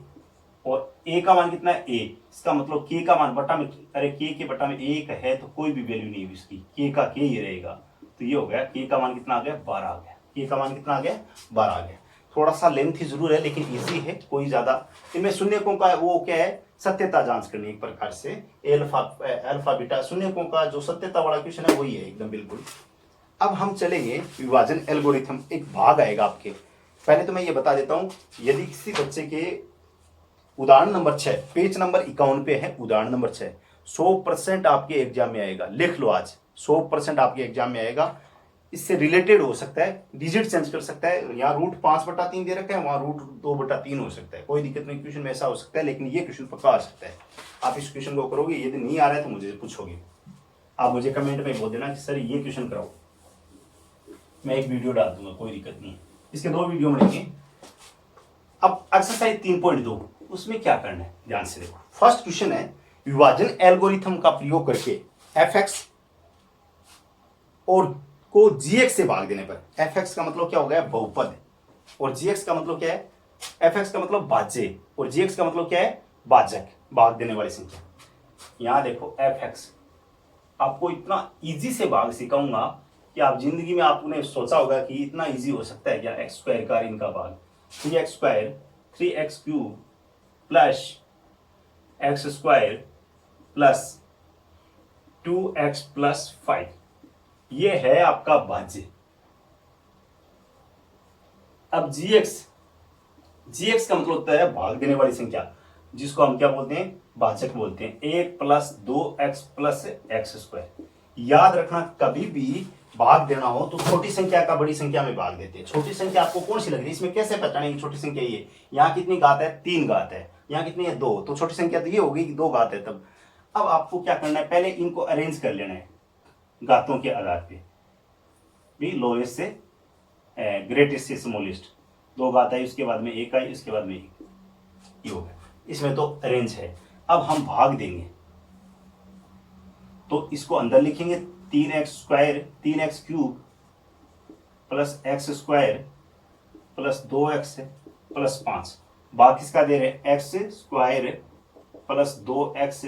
और ए का मान कितना है ए। इसका मतलब के का मान बटा में, अरे के बटा में एक है तो कोई भी वैल्यू नहीं है इसकी, के का के ही रहेगा। तो ये हो गया, के का मान कितना आ गया 12 आ गया, के का मान कितना आ गया 12 आ गया। थोड़ा सा लेंथी जरूर है लेकिन इजी है, कोई ज्यादा इनमें शून्यकों का वो क्या है, सत्यता जांच करनी एक प्रकार से। अल्फा बीटा शून्यकों का जो सत्यता वाला क्वेश्चन है वही है एकदम बिल्कुल। अब हम चलेंगे विभाजन एल्गोरिथम, एक भाग आएगा आपके। पहले तो मैं ये बता देता हूं, यदि किसी बच्चे के उदाहरण नंबर 6 पेज नंबर 51 पे है, उदाहरण नंबर 6 100% आपके एग्जाम में आएगा, लिख लो आज 100% आपके एग्जाम में आएगा। इससे रिलेटेड हो सकता है, डिजिट चेंज कर सकता है, यहाँ रूट 5/3 दे रखा है, वहां रूट 2/3 हो सकता है, कोई दिक्कत नहीं, क्वेश्चन में ऐसा हो सकता है, लेकिन ये क्वेश्चन पक्का आ सकता है। आप इस क्वेश्चन को करोगे, यदि नहीं आ रहा है तो मुझे पूछोगे, आप मुझे कमेंट में बोल देना कि सर ये क्वेश्चन कराओ, मैं एक वीडियो डाल दूंगा, कोई दिक्कत नहीं है। इसके 2 वीडियो बनेंगे। अब एक्सरसाइज 3.2 उसमें क्या करना है, ध्यान से देखो। फर्स्ट क्वेश्चन है, विभाजन एल्गोरिथम का प्रयोग करके fx और को gx से भाग देने पर, fx का मतलब क्या हो गया, बहुपद, और gx का मतलब क्या है, fx का मतलब भाज्य और gx का मतलब क्या है, भाजक, भाग देने वाली संख्या। यहां देखो fx, आपको इतना इजी से भाग सिखाऊंगा कि आप जिंदगी में आपने सोचा होगा कि इतना इजी हो सकता है क्या, एक्स स्क्वायर का इनका भाग 3x square 3x cube plus x square plus 2x plus 5, ये है आपका भाज्य। अब gx का मतलब होता है भाग देने वाली संख्या, जिसको हम क्या बोलते हैं, भाजक बोलते हैं। 1 plus 2x plus x square. याद रखना, कभी भी भाग देना हो तो छोटी संख्या का बड़ी संख्या में भाग देते हैं। छोटी संख्या आपको कौन सी लग रही है, इसमें कैसे पहचानेंगे छोटी संख्या ये, यहाँ कितनी घात है, 3 घात है, यहाँ कितनी है 2, तो छोटी संख्या तो ये होगी कि 2 घात है तब। अब आपको क्या करना है, पहले इनको अरेंज कर लेना है घातों के आधार पे, भी लोएस्ट से ग्रेटेस्ट से स्मॉलेस्ट, 2 घात आई, उसके बाद में 1 आई, उसके बाद में 1, ये हो गया। इसमें तो अरेंज है। अब हम भाग देंगे तो इसको अंदर लिखेंगे, 3x square 3x cube plus x square plus 2x plus 5, भाग किसका दे रहे हैं, x square plus 2x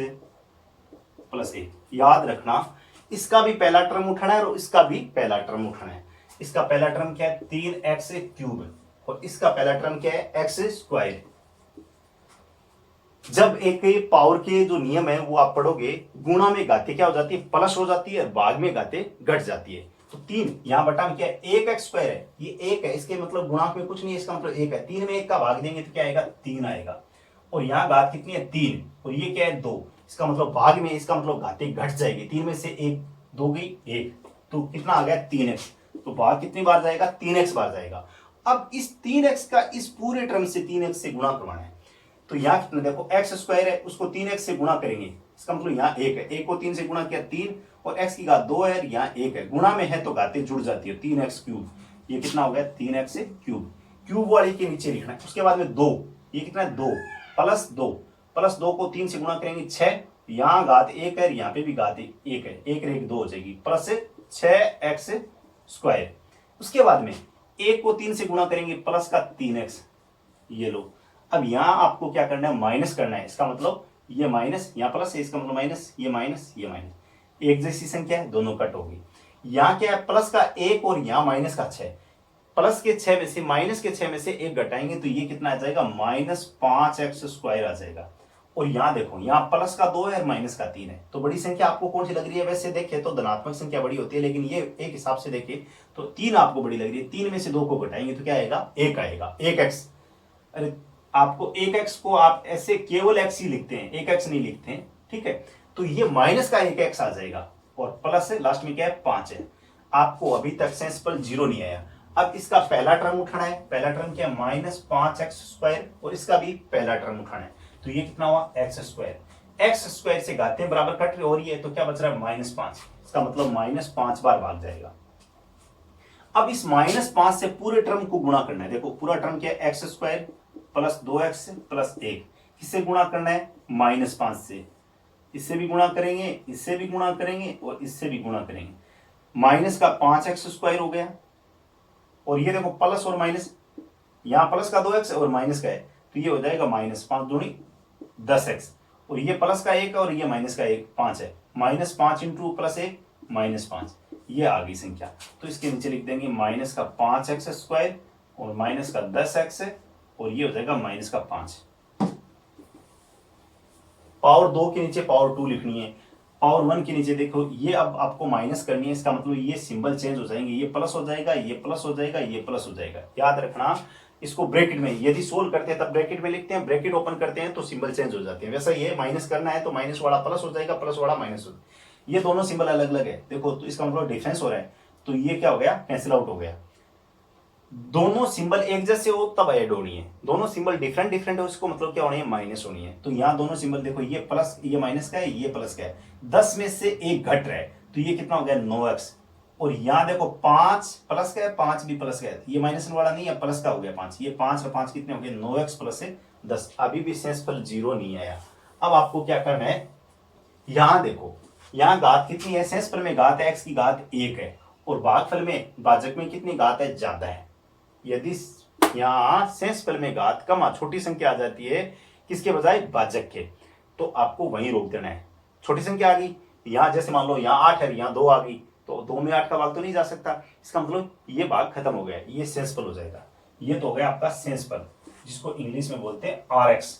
plus 1। याद रखना, इसका भी पहला टर्म उठाना है और इसका भी पहला टर्म उठाना है। इसका पहला टर्म क्या है, 3x क्यूब, और इसका पहला टर्म क्या है, एक्स स्क्वायर। जब एक पावर के जो नियम है वो आप पढ़ोगे, गुणा में घाते क्या हो जाती है, प्लस हो जाती है, भाग में घाते घट जाती है। तो 3 यहां बटा में क्या है, 1x स्क्वायर है, ये 1 है, इसके मतलब गुणांक में कुछ नहीं है, इसका मतलब 1 है। 3 में 1 का भाग देंगे तो क्या आएगा, 3 आएगा, और यहाँ घात कितनी है 3, और ये क्या है 2, इसका मतलब भाग में, इसका मतलब घाते घट जाएगी। 3 में से 1 2 गई 1, तो कितना आ गया 3x, तो भाग कितनी बार जाएगा, 3x बार जाएगा। अब इस 3x का इस पूरे टर्म से 3x से गुणा करवाना है, तो यहाँ कितना, देखो एक्स स्क्वायर है, उसको 3x से गुणा करेंगे, इसका मतलब यहाँ 1 है, 1 को 3 से गुणा किया 3, और x की घात 2 है, यहाँ 1 है, गुणा में है तो घातें जुड़ जाती है, 3x क्यूब, ये कितना हो गया 3x क्यूब, क्यूब वाली के नीचे लिखना है। उसके बाद में 2, ये कितना है 2 प्लस 2 को 3 से गुणा करेंगे 6, यहाँ घात 1 है, यहाँ पे भी घात 1 है, 1 रहेगी 2 हो जाएगी, प्लस 6x स्क्वायर। उसके बाद में 1 को 3 से गुणा करेंगे प्लस का 3x, ये लो। अब यहां आपको क्या करना है, माइनस करना है, इसका मतलब ये माइनस, यहाँ प्लस है, इसका मतलब माइनस, ये माइनस, ये माइनस, एक जैसी संख्या है, दोनों कट होगी। यहाँ क्या है, प्लस का 1 और यहाँ माइनस का 6, प्लस के 6 में से माइनस के 6 में से 1 घटाएंगे तो ये कितना आ जाएगा, -5x स्क्वायर आ जाएगा। और यहाँ देखो, यहाँ प्लस का 2 है और माइनस का 3 है, तो बड़ी संख्या आपको कौन सी लग रही है, वैसे देखे तो धनात्मक संख्या बड़ी होती है, लेकिन ये एक हिसाब से देखे तो 3 आपको बड़ी लग रही है। 3 में से 2 को घटाएंगे तो क्या आएगा, 1 आएगा, 1x। अरे आपको 1x को आप ऐसे केवल x ही लिखते हैं, 1x नहीं लिखते हैं, ठीक है। तो ये माइनस का 1x आ जाएगा, और प्लस है लास्ट में क्या है 5 है। आपको अभी तक सेंसिबल 0 नहीं आया। अब इसका पहला टर्म उठाना है, पहला टर्म क्या है -5x स्क्वायर, और इसका भी पहला टर्म उठाना है, तो ये कितना हुआ x स्क्वायर। x स्क्वायर से घातें बराबर कट रही हो रही है, तो क्या बच रहा है -5, इसका मतलब -5 बार भाग जाएगा। अब इस -5 से पूरे टर्म को गुणा करना है। देखो पूरा टर्म क्या है, x square plus 2x plus 1। किससे गुणा करना है, -5 से। इससे भी गुणा करेंगे, इससे भी गुणा करेंगे और इससे भी गुणा करेंगे। माइनस का 5x स्क्वायर हो गया, और ये देखो प्लस और माइनस, यहां प्लस का 2x और माइनस का है, तो ये हो जाएगा -5 दूनी 10x, और ये प्लस का 1 और ये माइनस का 1 5 है। -5 इंटू प्लस 1 -5, ये आ गई संख्या। तो इसके नीचे लिख देंगे माइनस का 5x स्क्वायर और माइनस का 10x है, और ये हो जाएगा माइनस का 5। पावर 2 के नीचे पावर 2 लिखनी है। पावर 1 के नीचे देखो ये अब आपको माइनस करनी है, इसका मतलब ये सिंबल चेंज हो जाएंगे, ये प्लस हो जाएगा, ये प्लस हो जाएगा, ये प्लस हो जाएगा। याद रखना, इसको ब्रैकेट में यदि सोल्व करते हैं तब ब्रैकेट में लिखते हैं, ब्रैकेट ओपन करते हैं तो सिंबल चेंज हो जाते हैं। वैसा ये माइनस करना है तो माइनस वाला प्लस हो जाएगा, प्लस वाला माइनस हो जाएगा। ये दोनों सिंबल अलग अलग है, देखो तो इसका मतलब डिफरेंस हो रहा है, तो ये क्या हो गया, कैंसिल आउट हो गया। दोनों सिंबल एक जैसे हो तब ऐड होनी है, दोनों सिंबल डिफरेंट डिफरेंट है उसको मतलब क्या होनी है, माइनस होनी है। तो यहाँ दोनों सिंबल देखो, ये प्लस, ये माइनस का है, ये प्लस का है। 10 में से 1 घट रहा है, तो ये कितना हो गया, 9x। और यहाँ देखो 5 प्लस का है, 5 भी प्लस का है, ये माइनस वाला नहीं है, प्लस का हो गया 5। ये 5 और 5 कितने हो गए, 9x प्लस है 10। अभी भी शेषफल 0 नहीं आया। अब आपको क्या करना है, यहाँ देखो, यहाँ घात कितनी है, शेषफल में घात है, x की घात 1 है, और भागफल में, भाजक में कितनी घात है, ज्यादा है। यदि यहाँ शेषफल में घात कम छोटी संख्या आ जाती है किसके बजाय, भाजक के, तो आपको वहीं रोक देना है। छोटी संख्या आ गई, यहाँ जैसे मान लो यहाँ 8 है, यहाँ 2 आ गई, तो 2 में 8 का भाग तो नहीं जा सकता, इसका मतलब ये भाग खत्म हो गया, ये शेषफल हो जाएगा। ये तो हो गया आपका शेषफल, जिसको इंग्लिश में बोलते हैं RX,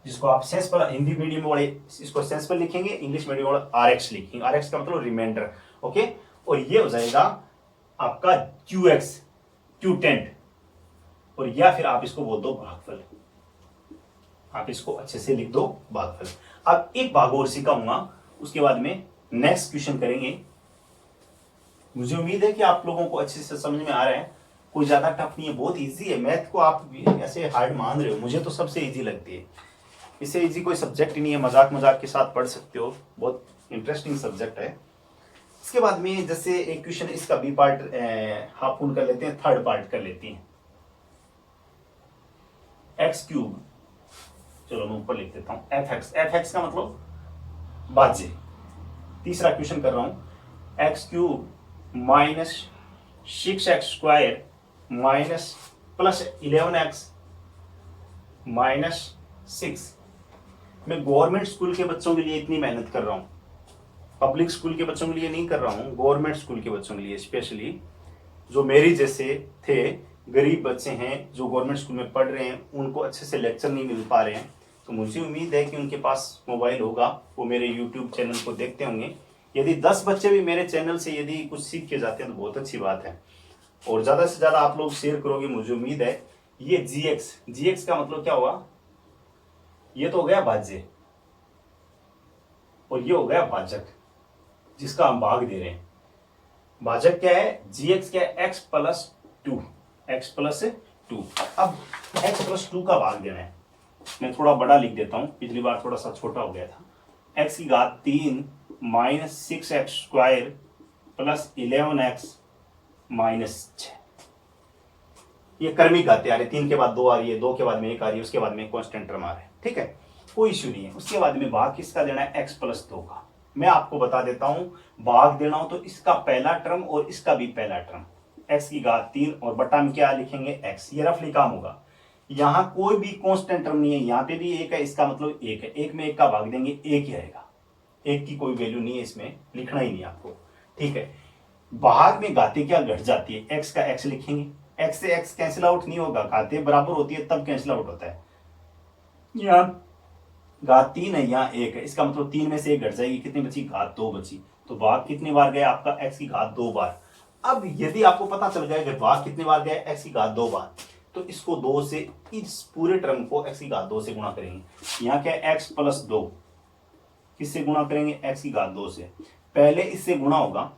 जिसको आप शेषफल, हिंदी मीडियम वाले इसको शेषफल लिखेंगे, इंग्लिश मीडियम वाले RX लिखेंगे। RX का मतलब रिमाइंडर, ओके। और ये हो जाएगा आपका QX, क्यूटेंट, और या फिर आप इसको बोल दो भागफल। आप इसको अच्छे से लिख दो भागफल। अब एक भाग और सिखाऊंगा, उसके बाद में नेक्स्ट क्वेश्चन करेंगे। मुझे उम्मीद है कि आप लोगों को अच्छे से समझ में आ रहा है, कोई ज्यादा टफ नहीं है, बहुत इजी है। मैथ को आप ऐसे हार्ड मान रहे हो, मुझे तो सबसे इजी लगती है। इससे इजी कोई सब्जेक्ट ही नहीं है, मजाक मजाक के साथ पढ़ सकते हो, बहुत इंटरेस्टिंग सब्जेक्ट है। इसके बाद में जैसे एक क्वेश्चन, इसका बी पार्ट हाफ फुल कर लेते हैं, थर्ड पार्ट कर लेते हैं। एक्स क्यूब, चलो मैं ऊपर लिख देता हूं, एफ एक्स का मतलब भाज्य। तीसरा क्वेश्चन कर रहा हूं, x cube minus 6x square minus plus 11x minus 6। मैं गवर्नमेंट स्कूल के बच्चों के लिए इतनी मेहनत कर रहा हूं, पब्लिक स्कूल के बच्चों के लिए नहीं कर रहा हूं, गवर्नमेंट स्कूल के बच्चों के लिए, स्पेशली जो मेरी जैसे थे, गरीब बच्चे हैं जो गवर्नमेंट स्कूल में पढ़ रहे हैं, उनको अच्छे से लेक्चर नहीं मिल पा रहे हैं। तो मुझे उम्मीद है कि उनके पास मोबाइल होगा, वो मेरे यूट्यूब चैनल को देखते होंगे। यदि 10 बच्चे भी मेरे चैनल से यदि कुछ सीख के जाते हैं तो बहुत अच्छी बात है, और ज़्यादा से ज़्यादा आप लोग शेयर करोगे, मुझे उम्मीद है। ये GX का मतलब क्या हुआ, ये तो हो गया भाज्य, और ये हो गया भाजक, जिसका हम भाग दे रहे हैं। भाजक क्या है, GX क्या है, x प्लस 2, अब x प्लस 2 का भाग देना है। मैं थोड़ा बड़ा लिख देता हूं, पिछली बार थोड़ा सा छोटा हो गया था। x की घात 3 minus 6x square plus 11x minus 6। ये क्रमिक घातें आ रही, 3 के बाद 2 आ रही है, 2 के बाद में 1 आ रही है, उसके बाद में कांस्टेंट टर्म आ रहा है, ठीक है, कोई इश्यू नहीं है। उसके बाद में भाग किसका देना है, x प्लस 2 का। मैं आपको बता देता हूं, भाग देना हो तो इसका पहला टर्म और इसका भी पहला टर्म, x की घात 3 और बटा में क्या लिखेंगे, x। ये रफली काम होगा, यहां कोई भी कांस्टेंट टर्म नहीं है, यहां पे भी 1 है, इसका मतलब 1 है, 1 में 1 का भाग देंगे 1 ही आएगा, 1 की कोई वैल्यू नहीं है, इसमें लिखना ही नहीं आपको, ठीक है। भाग में घातें क्या घट जाती है, x का x लिखेंगे, x से x कैंसिल आउट नहीं होगा, घातें बराबर होती है तब कैंसिल आउट होता है। यहाँ घात 3 है, यहाँ 1 है, इसका मतलब 3 में से 1 घट जाएगी, कितनी बची, घात 2 बची। तो भाग कितनी बार गया आपका, x की घात 2 बार। अब यदि आपको पता चल गया कि भाग कितनी बार गया, x की घात 2 बार, तो इसको 2 से, इस पूरे टर्म को x की घात 2 से गुणा करेंगे। यहाँ क्या है, x प्लस 2, किससे गुणा करेंगे, x की घात 2 से। पहले इससे गुणा होगा,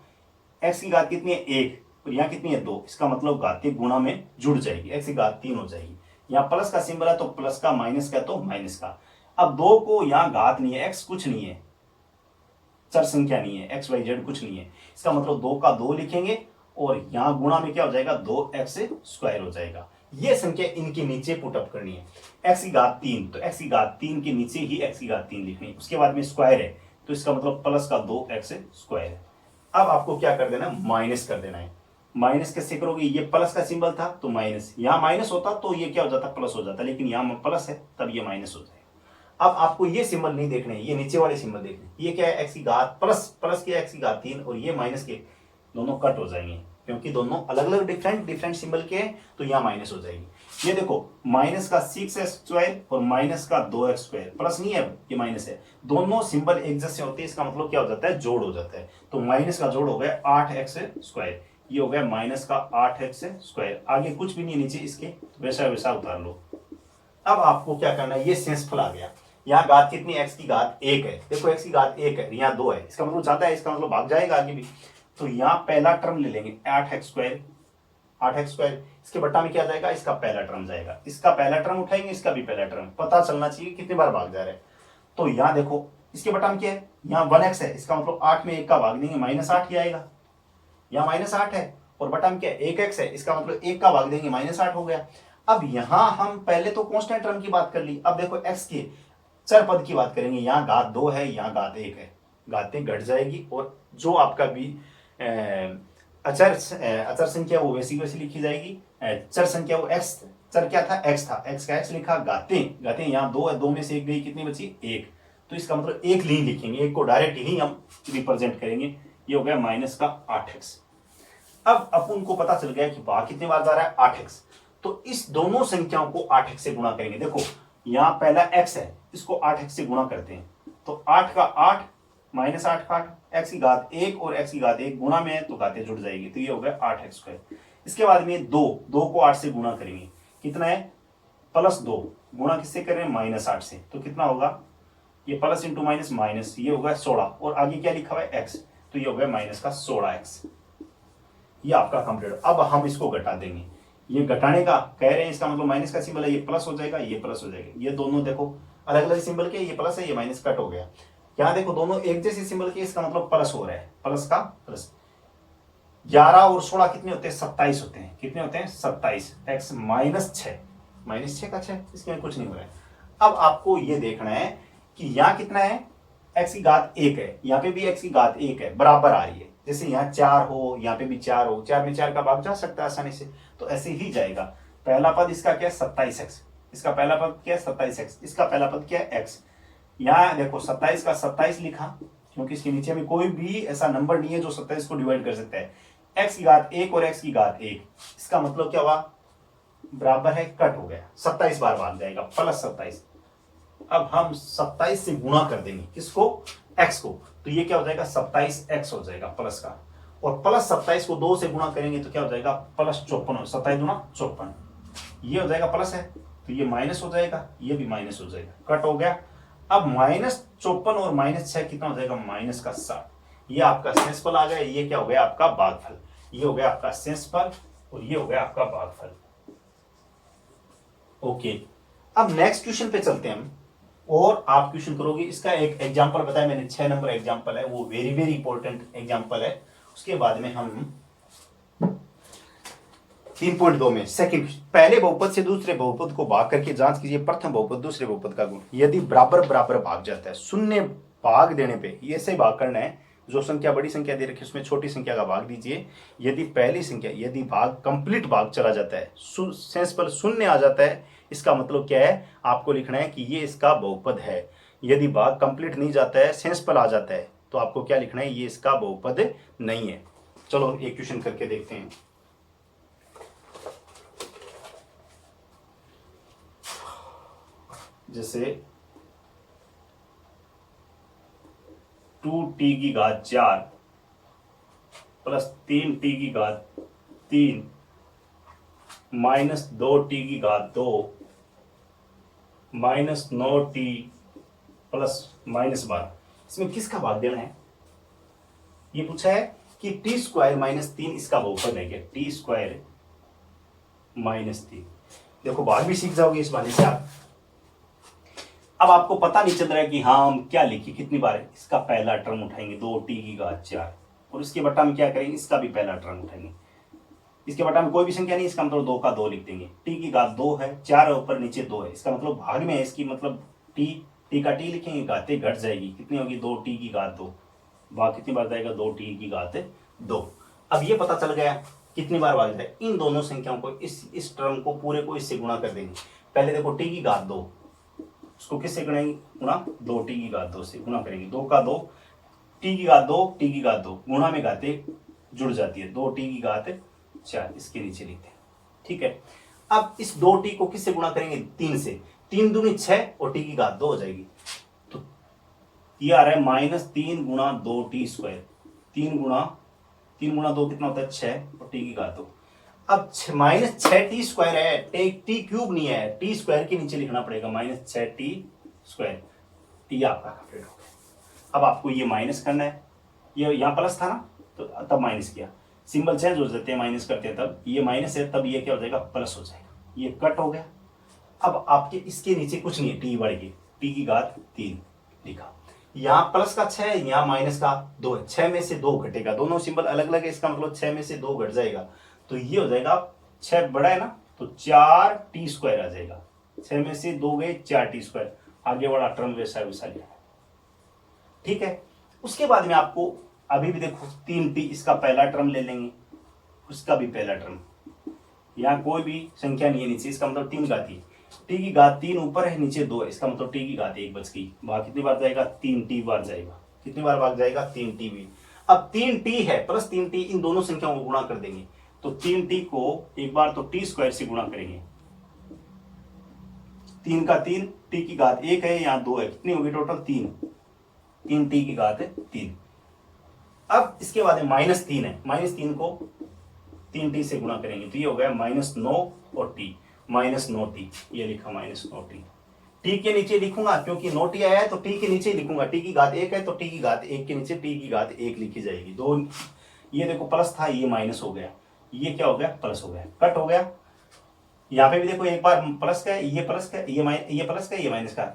x की घात कितनी है, 1, और यहाँ कितनी है, 2, इसका मतलब घातें गुणा में जुड़ जाएगी, x की घात 3 हो जाएगी। यहाँ प्लस का सिंबल है तो प्लस का, माइनस का तो माइनस का। अब 2 को यहाँ घात नहीं है, x कुछ नहीं है, चर संख्या नहीं है, x y z कुछ नहीं है, इसका मतलब 2 का 2 लिखेंगे और यहाँ गुणा में क्या हो जाएगा 2x² हो जाएगा। ये संख्या इनके नीचे पुटअप करनी है, x की घात 3, तो x की घात 3 के नीचे ही x की घात 3 लिखनी है, उसके बाद में स्क्वायर है तो इसका मतलब प्लस का 2x² है। अब आपको क्या कर देना है, माइनस कर देना है। माइनस कैसे करोगे, ये प्लस का सिंबल था तो माइनस, यहाँ माइनस होता तो ये क्या हो जाता, प्लस हो जाता, लेकिन यहाँ प्लस है तब ये माइनस हो जाएगा। अब आपको ये सिंबल नहीं देखने, ये नीचे वाले सिंबल देखने, ये क्या है x की घात प्लस के x की घात 3 और ये माइनस के, दोनों कट हो जाएंगे क्योंकि दोनों अलग अलग डिफरेंट सिंबल के हैं, तो यहाँ माइनस हो जाएगी। ये देखो माइनस का 6x² और माइनस का 2x², प्लस नहीं है ये माइनस है, दोनों सिंबल एक जैसे होते हैं, इसका मतलब क्या हो जाता है, जोड़ हो जाता है। तो माइनस का जोड़ हो गया 8x², ये हो गया माइनस का 8x²। आगे कुछ भी नहीं नीचे इसके, वैसा वैसा उतार लो। अब आपको क्या करना है, ये सेंसफुल आ गया। यहाँ घात कितनी, x की घात 1 है, देखो x की घात 1 है, यहाँ 2 है, इसका मतलब ज्यादा है, इसका मतलब भाग जाएगा आगे भी। तो यहाँ पहला टर्म ले लेंगे 8x², इसके बट्टा में क्या जाएगा, इसका पहला टर्म जाएगा, इसका पहला टर्म उठाएंगे, इसका भी पहला टर्म, पता चलना चाहिए कितनी बार भाग जा रहा है। तो यहाँ देखो इसके बट्टा में क्या है, यहाँ 1x है, इसका मतलब 8 में 1 का भाग देंगे -8 ही आएगा, यहाँ -8 है, और बटा में क्या है 1x है, इसका मतलब 1 का भाग देंगे -8 हो गया। अब यहाँ हम पहले तो कांस्टेंट टर्म की बात कर ली, अब देखो x के चर पद की बात करेंगे, यहाँ घात 2 है, यहाँ घात 1 है, घातें घट जाएगी और जो आपका भी अचर संख्या वो वैसी वैसी लिखी जाएगी, चर संख्या वो x, चर क्या था, x था, x का x लिखा, घातें यहाँ 2 है, 2 में से 1 गई, कितनी बची 1, तो इसका मतलब 1 नहीं लिखेंगे, 1 को डायरेक्ट ही हम रिप्रेजेंट करेंगे, ये हो गया माइनस का 8x। अब अपन को पता चल गया कि भाग कितने बार जा रहा है, 8x, तो इस दोनों संख्याओं को 8x से गुणा करेंगे। देखो यहाँ पहला x है, इसको 8x से गुणा करते हैं, तो 8 का 8 -8 का 8, x की घात 1 और x की घात 1 गुणा में है तो घातें जुड़ जाएगी, तो ये हो गया 8x²। इसके बाद में 2 को 8 से गुणा करेंगे, कितना है +2, गुणा किससे कर रहे हैं, -8 से, तो कितना होगा, ये प्लस इंटू माइनस माइनस, ये होगा 16, और आगे क्या लिखा हुआ है x, तो ये हो गया माइनस का 16x। ये आपका कंप्लीट। अब हम इसको घटा देंगे, ये घटाने का कह रहे हैं, इसका मतलब माइनस का सिंबल है, ये प्लस हो जाएगा, ये प्लस हो जाएगा, ये दोनों देखो अलग अलग सिंबल के, ये प्लस है, ये माइनस, कट हो गया। यहाँ देखो दोनों एक जैसे सिंबल के, इसका मतलब प्लस हो रहा है, प्लस का प्लस। 11 और 16 कितने होते हैं, 27 होते हैं, कितने होते हैं 27, x -6 का 6, इसमें कुछ नहीं हो रहा है। अब आपको ये देखना है कि यहाँ कितना है, x की घात 1 है, यहाँ पे भी x की घात 1 है, बराबर आ रही है, जैसे यहाँ 4 हो, यहाँ पे भी 4 हो, 4 में 4 का भाग जा सकता है आसानी से, तो ऐसे ही जाएगा। पहला पद इसका क्या है 27x, इसका पहला पद क्या है 27x, इसका पहला पद क्या है x। यहाँ देखो 27 का 27 लिखा, क्योंकि इसके नीचे में कोई भी ऐसा नंबर नहीं है जो 27 को डिवाइड कर सकता है। x की घात 1 और x की घात 1, इसका मतलब क्या हुआ, बराबर है, कट हो गया, 27 बार भाग जाएगा, +27। अब हम 27 से गुणा कर देंगे किसको, x को, तो ये क्या हो जाएगा 27x हो जाएगा प्लस का, और +27 को 2 से गुणा करेंगे तो क्या हो जाएगा +54, 27 दूना 54, ये हो जाएगा प्लस है, तो ये माइनस हो जाएगा, ये भी माइनस हो जाएगा, कट हो गया। अब -54 और -6 कितना हो जाएगा, -60। ये आपका शेषफल आ गया, ये क्या हो गया आपका भागफल, ये हो गया आपका शेषफल और ये हो गया आपका भागफल। ओके, अब नेक्स्ट क्वेश्चन पे चलते हैं हम, और आप क्वेश्चन करोगे। इसका एक एग्जांपल बताया मैंने, 6 नंबर एग्जांपल है, वो वेरी वेरी इंपॉर्टेंट एग्जांपल है। उसके बाद में हम 3.2 में सेकंड, पहले बहुपद से दूसरे बहुपद को भाग करके जांच कीजिए प्रथम बहुपद दूसरे बहुपद का गुण, यदि बराबर बराबर भाग जाता है, शून्य भाग देने पे ये ऐसे भाग करना है, जो संख्या बड़ी संख्या दे रखी है उसमें छोटी संख्या का भाग दीजिए। यदि पहली संख्या, यदि भाग कंप्लीट भाग चला जाता है, शेषफल शून्य आ जाता है, इसका मतलब क्या है, आपको लिखना है कि ये इसका बहुपद है। यदि भाग कंप्लीट नहीं जाता है, शेषफल आ जाता है, तो आपको क्या लिखना है, ये इसका बहुपद नहीं है। चलो एक क्वेश्चन करके देखते हैं। जैसे 2t की घात 4 प्लस 3t की घात 3 -2t की घात 2 -9t प्लस -12, इसमें किसका भाग देना है, ये पूछा है कि t² -3 इसका बहुपद है क्या, t² -3। देखो भाग भी सीख जाओगे इस बहाने से आप। अब आपको पता नहीं चल रहा है कि हाँ हम क्या लिखी, कितनी बार है, इसका पहला टर्म उठाएंगे 2t की घात 4, और इसके बट्टा में क्या करेंगे, इसका भी पहला टर्म उठाएंगे, इसके बटा में कोई भी संख्या नहीं, इसका मतलब 2 का 2 लिख देंगे। टी की घात 2 है, 4 है ऊपर, नीचे 2 है, इसका मतलब भाग में है, इसकी मतलब टी का टी लिखेंगे, घातें घट जाएगी, कितनी होगी 2 टी की घात 2, भाग कितनी बार जाएगा 2 टी की घात 2। अब ये पता चल गया कितनी बार भाग जाए, इन दोनों संख्याओं को इस टर्म को पूरे को इससे गुणा कर देंगे। पहले देखो टी की घात 2, उसको किससे गुणाएंगे, गुणा 2 टी की घात 2 से गुणा करेंगे, 2 का 2 टी की घात 2 टी की घात 2, गुणा में घातें जुड़ जाती है, 2 टी की घात 4, इसके नीचे लिखते हैं। ठीक है, अब इस 2 टी को किससे गुणा करेंगे, 3 से, 3 दूनी 6 और टी की घात 2 हो जाएगी, तो ये आ रहा है -3 गुणा 2 टी स्क्वायर, 3 गुणा 2 कितना होता है 6 और टी की घात 2। अब -6 टी स्क्वायर है, टी क्यूब नहीं है, टी स्क्वायर के नीचे लिखना पड़ेगा, -6 टी स्क्वायर, ये आपका कंप्लीट हो गया। अब आपको ये माइनस करना है, ये यहाँ प्लस था ना, तो तब माइनस किया, सिंबल चेंज हो जाते हैं माइनस करते हैं, तब ये माइनस है, तब ये क्या हो जाएगा प्लस हो जाएगा, ये कट हो गया। अब आपके इसके नीचे कुछ नहीं है, टी बढ़ गई, टी की घात 3 लिखा, यहाँ प्लस का 6 है, यहाँ माइनस का 2 है, 6 में से 2 घटेगा, दोनों सिंबल अलग अलग है, इसका मतलब 6 में से 2 घट जाएगा, तो ये हो जाएगा 6 बड़ा है ना, तो 4 टी स्क्वायर आ जाएगा, 6 में से 2 गए 4 टी स्क्वायर, आगे वाला टर्म वैसा वैसा लिया। ठीक है, उसके बाद में आपको अभी भी देखो 3 टी, इसका पहला टर्म ले लेंगे, उसका भी पहला टर्म, यहाँ कोई भी संख्या नहीं है नीचे, इसका मतलब 3 घाती है, टी की घात 3 ऊपर है, नीचे 2 है, इसका मतलब टी की घात 1 बच गई, भाग कितनी बार जाएगा 3 टी बार जाएगा, कितनी बार भाग जाएगा 3 टी भी। अब 3 टी है प्लस 3 टी, इन दोनों संख्याओं को गुणा कर देंगे, तो 3 टी को एक बार तो टी स्क्वायर से गुणा करेंगे, 3 का 3, टी की घात 1 है, यहाँ 2 है, कितनी होगी टोटल 3 टी की घात 3। अब इसके बाद -3 है, -3 को 3 टी से गुणा करेंगे, तो ये हो गया -9 और टी, -9 टी, ये लिखा -9 टी, टी के नीचे लिखूंगा क्योंकि 9 टी आया है तो टी के नीचे लिखूंगा, टी की घात 1 है तो टी की घात 1 के नीचे टी की घात 1 लिखी जाएगी, 2, ये देखो प्लस था, ये माइनस हो गया, ये क्या हो गया प्लस हो गया, कट हो गया। यहाँ पे भी देखो एक बार प्लस का है, ये प्लस का, ये प्लस का, ये माइनस का,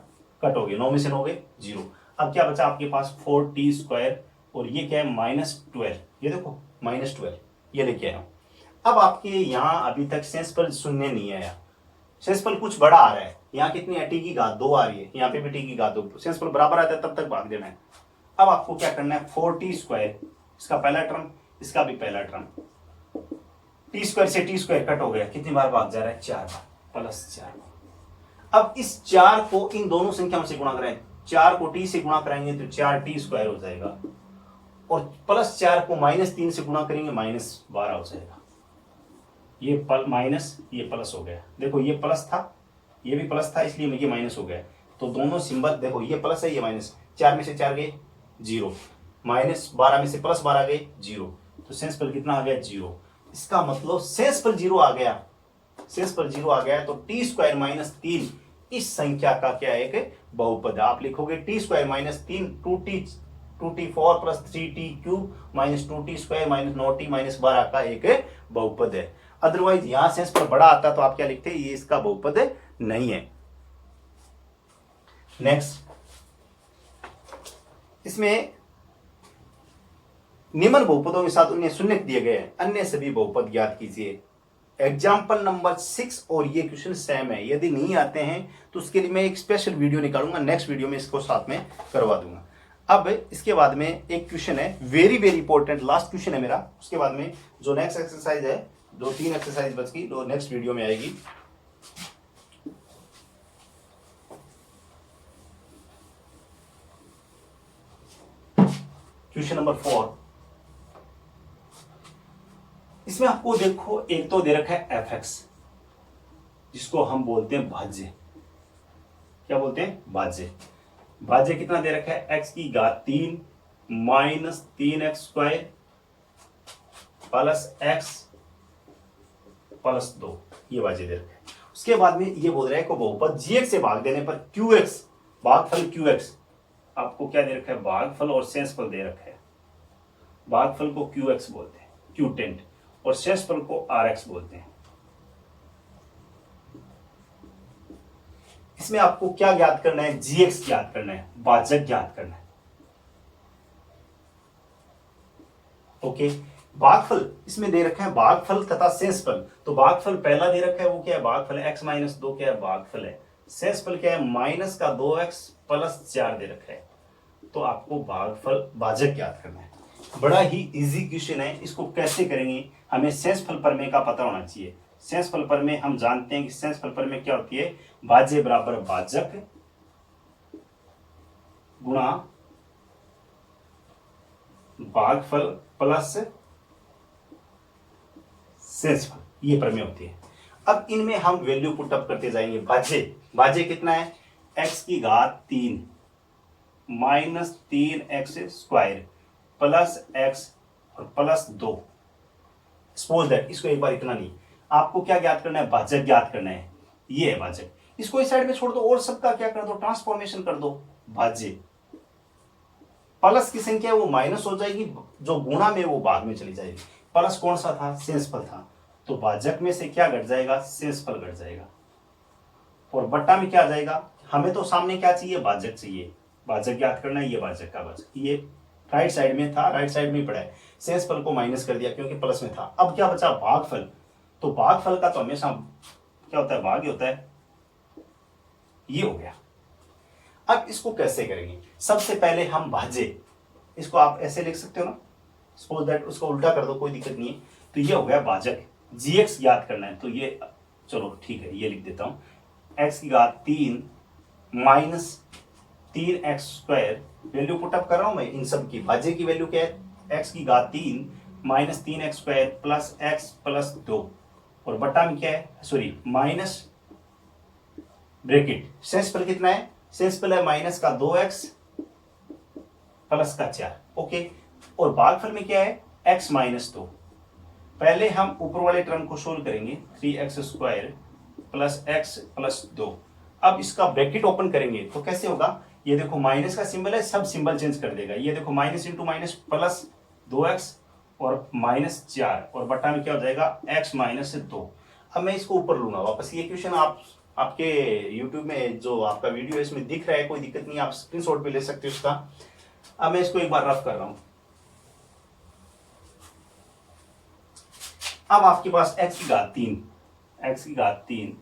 कट हो गया, 9 में से 9 गए 0। अब क्या बचा आपके पास 4 टी स्क्वायर, और ये क्या है -12, ये देखो -12, ये लेके आया हूं। अब आपके यहाँ अभी तक सेंसफल शून्य नहीं आया, सेंसफल कुछ बड़ा आ रहा है, यहाँ कितनी है टी की घात 2 आ रही है, यहाँ पे भी टी की घात 2, सेंसफल बराबर आता है तब तक भाग देना है। अब आपको क्या करना है 4 टी स्क्वायर, इसका पहला टर्म, इसका भी पहला टर्म, टी स्क्वायर से टी स्क्वायर कट हो गया, कितनी बार भाग जा रहा है 4 बार, +4। अब इस 4 को इन दोनों संख्याओं से गुणा करें, 4 को टी से गुणा कराएंगे तो 4 टी स्क्वायर हो जाएगा, और +4 को -3 से गुणा करेंगे -12 हो जाएगा, ये माइनस ये प्लस हो गया, देखो ये प्लस था, ये भी प्लस था, इसलिए ये माइनस हो गया, तो दोनों सिंबल देखो ये प्लस है ये माइनस, 4 में से 4 गए 0, -12 में से +12 गए 0, तो सेंसफल कितना आ गया 0, इसका मतलब सेंसफल 0 आ गया, सेंसफल 0 आ गया, तो टी स्क्वायर -3 इस संख्या का क्या है एक बहुपद, आप लिखोगे T square -3 2t4 + 3t cube -2t square -9t -12 का एक बहुपद है। अदरवाइज यहां सेंस पर बड़ा आता तो आप क्या लिखते, ये इसका बहुपद नहीं है। नेक्स्ट, इसमें निम्न बहुपदों के साथ उन्हें शून्य दिए गए हैं, अन्य सभी बहुपद ज्ञात कीजिए। एग्जाम्पल नंबर 6 और ये क्वेश्चन सेम है, यदि नहीं आते हैं तो उसके लिए मैं एक स्पेशल वीडियो निकालूंगा, नेक्स्ट वीडियो में इसको साथ में करवा दूंगा। अब इसके बाद में एक क्वेश्चन है very very important, last question है मेरा, उसके बाद में जो नेक्स्ट एक्सरसाइज है, 2-3 एक्सरसाइज बच गई, जो नेक्स्ट वीडियो में आएगी। क्वेश्चन नंबर 4, इसमें आपको देखो एक तो दे रखा है f(x), जिसको हम बोलते हैं भाज्य, क्या बोलते हैं भाज्य। भाज्य कितना दे रखा है x की घात 3 -3x² + x + 2, ये भाज्य दे रखा है। उसके बाद में ये बोल रहा है को बहुपद gx से भाग देने पर qx, भागफल qx, आपको क्या दे रखा है भागफल और शेषफल दे रखा है, भागफल को qx बोलते हैं क्यूटेंट, और शेषफल को rx बोलते हैं। इसमें आपको क्या ज्ञात करना है, gx ज्ञात करना है, भाजक ज्ञात करना है। ओके, भागफल इसमें दे रखा है, भागफल तथा शेषफल। तो भागफल पहला दे रखा है, वो क्या है, भागफल है x-2 क्या है, भागफल है। शेषफल क्या है, माइनस का 2x प्लस 4 दे रखा है। तो आपको भागफल भाजक ज्ञात करना है। बड़ा ही इजी क्वेश्चन है। इसको कैसे करेंगे, हमें शेषफल प्रमेय का पता होना चाहिए। शेषफल प्रमेय हम जानते हैं कि शेषफल प्रमेय क्या होती है, भाज्य बराबर भाजक गुणा भागफल प्लस शेषफल, ये प्रमेय होती है। अब इनमें हम वैल्यू पुट अप करते जाएंगे। भाज्य, भाज्य कितना है, x की घात 3 minus 3x square plus x और प्लस 2। सपोज दैट, इसको एक बार इतना नहीं, आपको क्या ज्ञात करना है, भाजक ज्ञात करना है। ये है भाजक, इसको इस साइड में छोड़ दो और सबका क्या कर दो, ट्रांसफॉर्मेशन कर दो। भाज्य प्लस की संख्या वो माइनस हो जाएगी, जो गुणा में वो भाग में चली जाएगी। प्लस कौन सा था, शेषफल था, तो भाजक में से क्या घट जाएगा, शेषफल घट जाएगा। और बट्टा में क्या आ जाएगा, हमें तो सामने क्या चाहिए, भाजक चाहिए। भाजक ज्ञात करना है, ये भाजक का भाजक, ये राइट साइड में था, राइट साइड में ही पड़ा है। शेषफल को माइनस कर दिया क्योंकि प्लस में था। अब क्या बचा, भागफल। तो भागफल का तो हमेशा क्या होता है, भाग ही होता है। ये हो गया। अब इसको कैसे करेंगे, सबसे पहले हम भाज्य, इसको आप ऐसे लिख सकते हो ना, सपोज दैट, उसको उल्टा कर दो, कोई दिक्कत नहीं है। तो ये हो गया भाजक, जीएक्स याद करना है, तो ये चलो ठीक है, ये लिख देता हूं, x की घात 3 minus 3x square, value put up कर रहा हूं मैं इन सब की। भाज्य की वैल्यू क्या है, x की घात 3 minus 3x square plus x plus 2, और बट्टा में क्या है, सॉरी माइनस ब्रैकेट, शेषफल कितना है, शेषफल है माइनस का 2x प्लस का 4, ओके। और भागफल में क्या है, x माइनस 2। पहले हम ऊपर वाले टर्म को सोल्व करेंगे, 3x square plus x plus 2। अब इसका ब्रैकेट ओपन करेंगे तो कैसे होगा, ये देखो माइनस का सिंबल है, सब सिंबल चेंज कर देगा। ये देखो minus into minus plus 2x और माइनस 4, और बट्टा में क्या हो जाएगा, x माइनस 2। अब मैं इसको ऊपर लूंगा वापस। ये क्वेश्चन आपके YouTube में जो आपका वीडियो है इसमें दिख रहा है, कोई दिक्कत नहीं, आप स्क्रीनशॉट पे ले सकते हो उसका। अब मैं इसको एक बार रफ कर रहा हूं। अब आपके पास x की घात 3, x की घात 3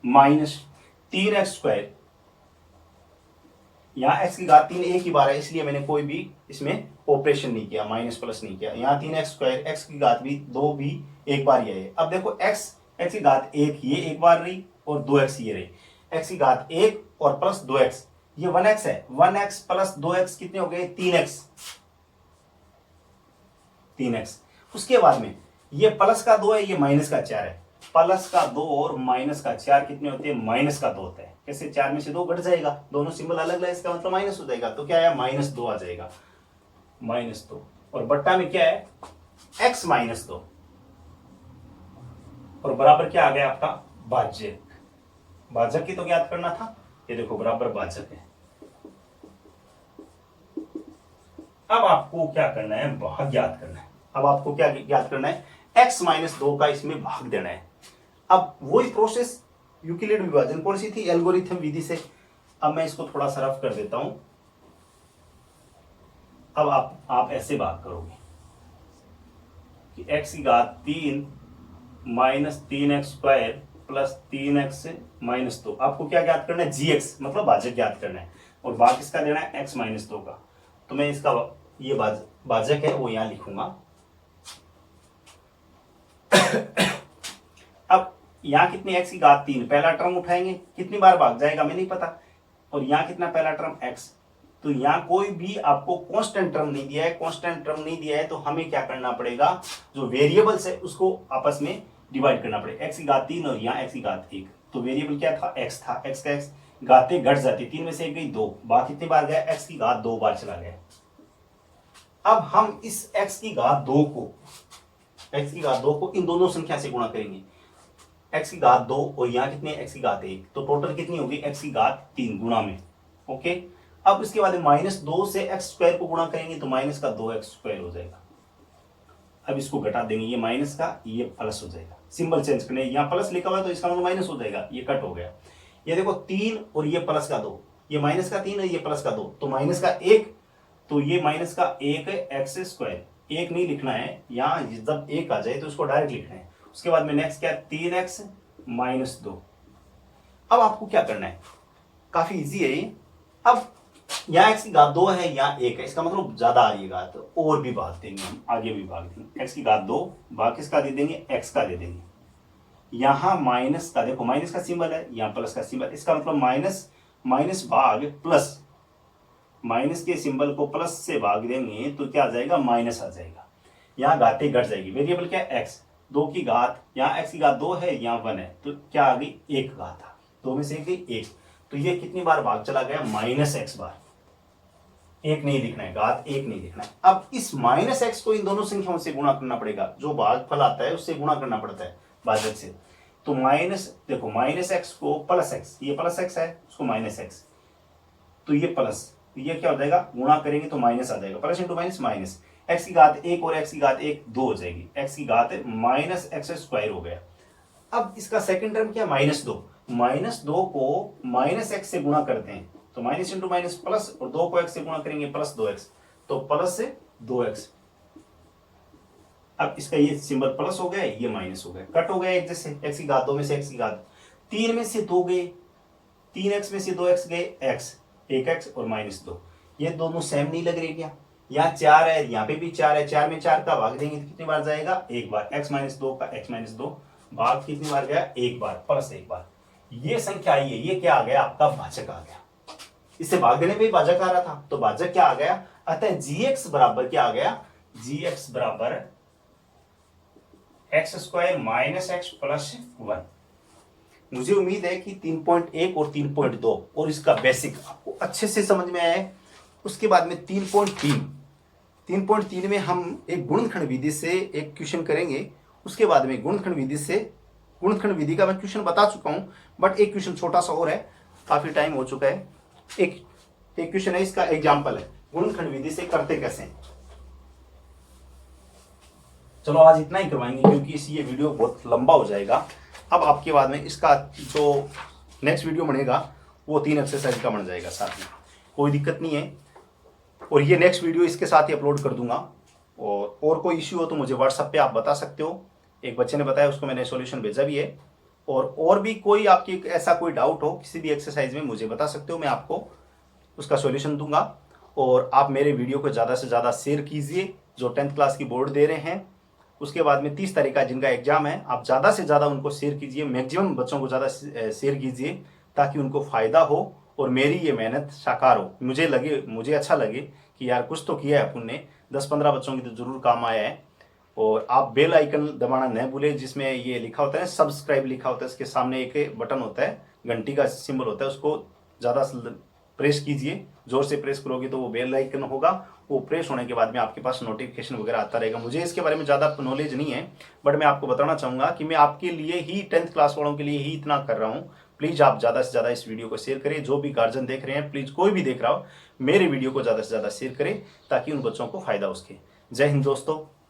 माइनस 3x स्क्वायर, यहां x की घात 3 एक ही बार है, इसलिए मैंने कोई भी इसमें ऑपरेशन नहीं किया, माइनस प्लस नहीं किया। यहां 3x स्क्वायर, x की घात भी 2 भी एक बार ये है। अब देखो x की घात 1 ये एक बार रही और 2x ये रही, x की घात 1 और प्लस 2x, ये 1x है, 1x प्लस 2x कितने हो गए, 3x। उसके बाद में ये प्लस का 2 है, ये माइनस का 4 है। प्लस का 2 और माइनस का 4 कितने होते हैं, माइनस का 2 होता है। कैसे, 4 में से 2 घट जाएगा, दोनों सिंबल अलग अलग, इसका मतलब माइनस हो जाएगा। तो क्या है, -2 आ जाएगा, -2। और बट्टा में क्या है, x -2, और बराबर क्या आ गया आपका, भाज्य। भाजक की तो ज्ञात करना था, ये देखो बराबर भाजक है। अब आपको क्या करना है, भाग ज्ञात करना है। अब आपको क्या ज्ञात करना है, x-2 का इसमें भाग देना है। अब वही प्रोसेस यूक्लिड विभाजन कौन सी थी, एल्गोरिथम विधि से। अब मैं इसको थोड़ा सा रफ कर देता हूं। अब आप ऐसे भाग करोगे कि x की घात 3 minus 3x square plus 3x minus 2। आपको क्या ज्ञात करना है, gx मतलब भाजक ज्ञात करना है, और भाग किसका देना है, x-2 का। तो मैं इसका ये भाजक है वो यहां लिखूंगा। अब यहां कितनी, x की घात 3, पहला टर्म उठाएंगे, कितनी बार भाग जाएगा हमें नहीं पता, और यहां कितना, पहला टर्म x। तो यहां कोई भी आपको कांस्टेंट टर्म नहीं दिया है, कांस्टेंट टर्म नहीं दिया है, तो हमें क्या करना पड़ेगा, जो वेरिएबल्स है उसको आपस में डिवाइड करना पड़ेगा। x की घात 3 और यहाँ x की घात 1, तो वेरिएबल क्या था, x था, x का x घातें घट जाती, 3 में से 1 गई 2, बाकी कितनी बार गया, x की घात 2 बार चला गया। अब हम इस x की घात 2 को इन दोनों संख्या से गुणा करेंगे, x की घात 2 और यहाँ कितने, x की घात 1, तो टोटल कितनी होगी, x की घात 3 गुणा में, ओके। अब इसके बाद -2 से x स्क्वायर को गुणा करेंगे तो माइनस का 2x स्क्वायर हो जाएगा। अब इसको घटा देंगे, ये माइनस का ये प्लस हो जाएगा, सिंबल चेंज करने, यहाँ प्लस लिखा हुआ है तो इसका मतलब माइनस हो जाएगा, ये कट हो गया। ये देखो 3 और ये प्लस का 2, ये माइनस का 3 और ये प्लस का 2, तो माइनस का 1, तो ये माइनस का 1 है x स्क्वायर, एक नहीं लिखना है, यहाँ जब एक आ जाए तो उसको डायरेक्ट लिखना है। उसके बाद में नेक्स्ट क्या है, 3x माइनस 2। अब आपको क्या करना है, काफी इजी है ये। अब यहाँ x की घात 2 है, यहाँ 1 है, इसका मतलब ज्यादा आ रही है घात, और भी भाग देंगे हम, आगे भी भाग देंगे। x की घात 2 भाग किसका दे देंगे, x का दे देंगे। यहाँ माइनस का, देखो माइनस का सिंबल है, यहाँ प्लस का सिंबल, इसका मतलब माइनस माइनस भाग प्लस, माइनस के सिंबल को प्लस से भाग देंगे तो क्या आ जाएगा, माइनस आ जाएगा। यहाँ घातें घट जाएगी, वेरिएबल क्या है, x, 2 की घात, यहाँ x की घात 2 है, यहाँ 1 है, तो क्या आ गई, 1 घात आ गई, 2 में से 1, तो ये कितनी बार भाग चला गया, -x बार। एक नहीं लिखना है, घात 1 नहीं लिखना है। अब इस -x को इन दोनों संख्याओं से गुणा करना पड़ेगा, जो भागफल आता है उससे गुणा करना पड़ता है भाजक से। तो माइनस, देखो -x को प्लस x, ये प्लस x है, उसको -x, तो ये प्लस, तो ये क्या हो जाएगा, गुणा करेंगे तो माइनस आ जाएगा, plus into minus minus, x की घात 1 और x की घात 1 2 हो जाएगी, x की घात -x² हो गया। अब इसका सेकंड टर्म क्या, -2, -2 को -x से गुणा करते हैं तो माइनस इंटू माइनस प्लस, और 2 को x से गुणा करेंगे प्लस 2x, तो प्लस से 2x। अब इसका ये सिंबल प्लस हो गया, ये माइनस हो गया, कट हो गया एक जैसे, x की घात 2 में से x की घात 3 में से 2 गए, 3x में से 2x गए, x 1x और -2, ये दोनों सेम नहीं लग रही क्या, यहाँ 4 है, यहाँ पे भी 4 है, 4 में 4 का भाग देंगे तो कितनी बार जाएगा, एक बार, x -2 का x-2 भाग कितनी बार गया, एक बार, प्लस एक बार। ये संख्या आई है, ये क्या आ गया, आपका भाजक आ गया। इससे भाग देने पे ही भाजक आ रहा था, तो भाजक क्या आ गया, अतः gx बराबर क्या आ गया, gx बराबर x² माइनस x प्लस 1। मुझे उम्मीद है कि 3.1 और 3.2 और इसका बेसिक आपको अच्छे से समझ में आया है। उसके बाद में 3.3 में हम एक गुणनखंड विधि से एक क्वेश्चन करेंगे। उसके बाद में गुणनखंड विधि का मैं क्वेश्चन बता चुका हूं, बट एक क्वेश्चन छोटा सा और है, काफी टाइम हो चुका है। एक क्वेश्चन है, इसका एग्जाम्पल है, गुणनखंड विधि से करते कैसे हैं। चलो आज इतना ही करवाएंगे क्योंकि ये वीडियो बहुत लंबा हो जाएगा। अब आपके बाद में इसका जो नेक्स्ट वीडियो बनेगा वो 3 एक्सरसाइज का बन जाएगा साथ में, कोई दिक्कत नहीं है। और ये नेक्स्ट वीडियो इसके साथ ही अपलोड कर दूंगा। और कोई इश्यू हो तो मुझे व्हाट्सएप पे आप बता सकते हो। एक बच्चे ने बताया, उसको मैंने सॉल्यूशन भेजा भी है। और भी कोई आपकी ऐसा कोई डाउट हो किसी भी एक्सरसाइज में, मुझे बता सकते हो, मैं आपको उसका सॉल्यूशन दूंगा। और आप मेरे वीडियो को ज़्यादा से ज़्यादा शेयर कीजिए, जो 10th क्लास की बोर्ड दे रहे हैं। उसके बाद में 30 तारीख का जिनका एग्जाम है, आप ज़्यादा से ज़्यादा उनको शेयर कीजिए, मैक्सिमम बच्चों को ज़्यादा शेयर कीजिए ताकि उनको फ़ायदा हो और मेरी ये मेहनत साकार हो। मुझे अच्छा लगे कि यार कुछ तो किया है अपन ने, 10-15 बच्चों की तो ज़रूर काम आया है। और आप बेल आइकन दबाना न भूलें, जिसमें ये लिखा होता है सब्सक्राइब लिखा होता है, इसके सामने एक बटन होता है, घंटी का सिंबल होता है, उसको ज़्यादा प्रेस कीजिए, जोर से प्रेस करोगे तो वो बेल आइकन होगा। वो प्रेस होने के बाद में आपके पास नोटिफिकेशन वगैरह आता रहेगा। मुझे इसके बारे में ज़्यादा नॉलेज नहीं है, बट मैं आपको बताना चाहूँगा कि मैं आपके लिए ही 10th क्लास वालों के लिए ही इतना कर रहा हूँ। प्लीज़ आप ज़्यादा से ज़्यादा इस वीडियो को शेयर करें। जो भी गार्जियन देख रहे हैं, प्लीज़ कोई भी देख रहा हो, मेरे वीडियो को ज़्यादा से ज़्यादा शेयर करें ताकि उन बच्चों को फ़ायदा हो सके। जय हिंद दोस्तों।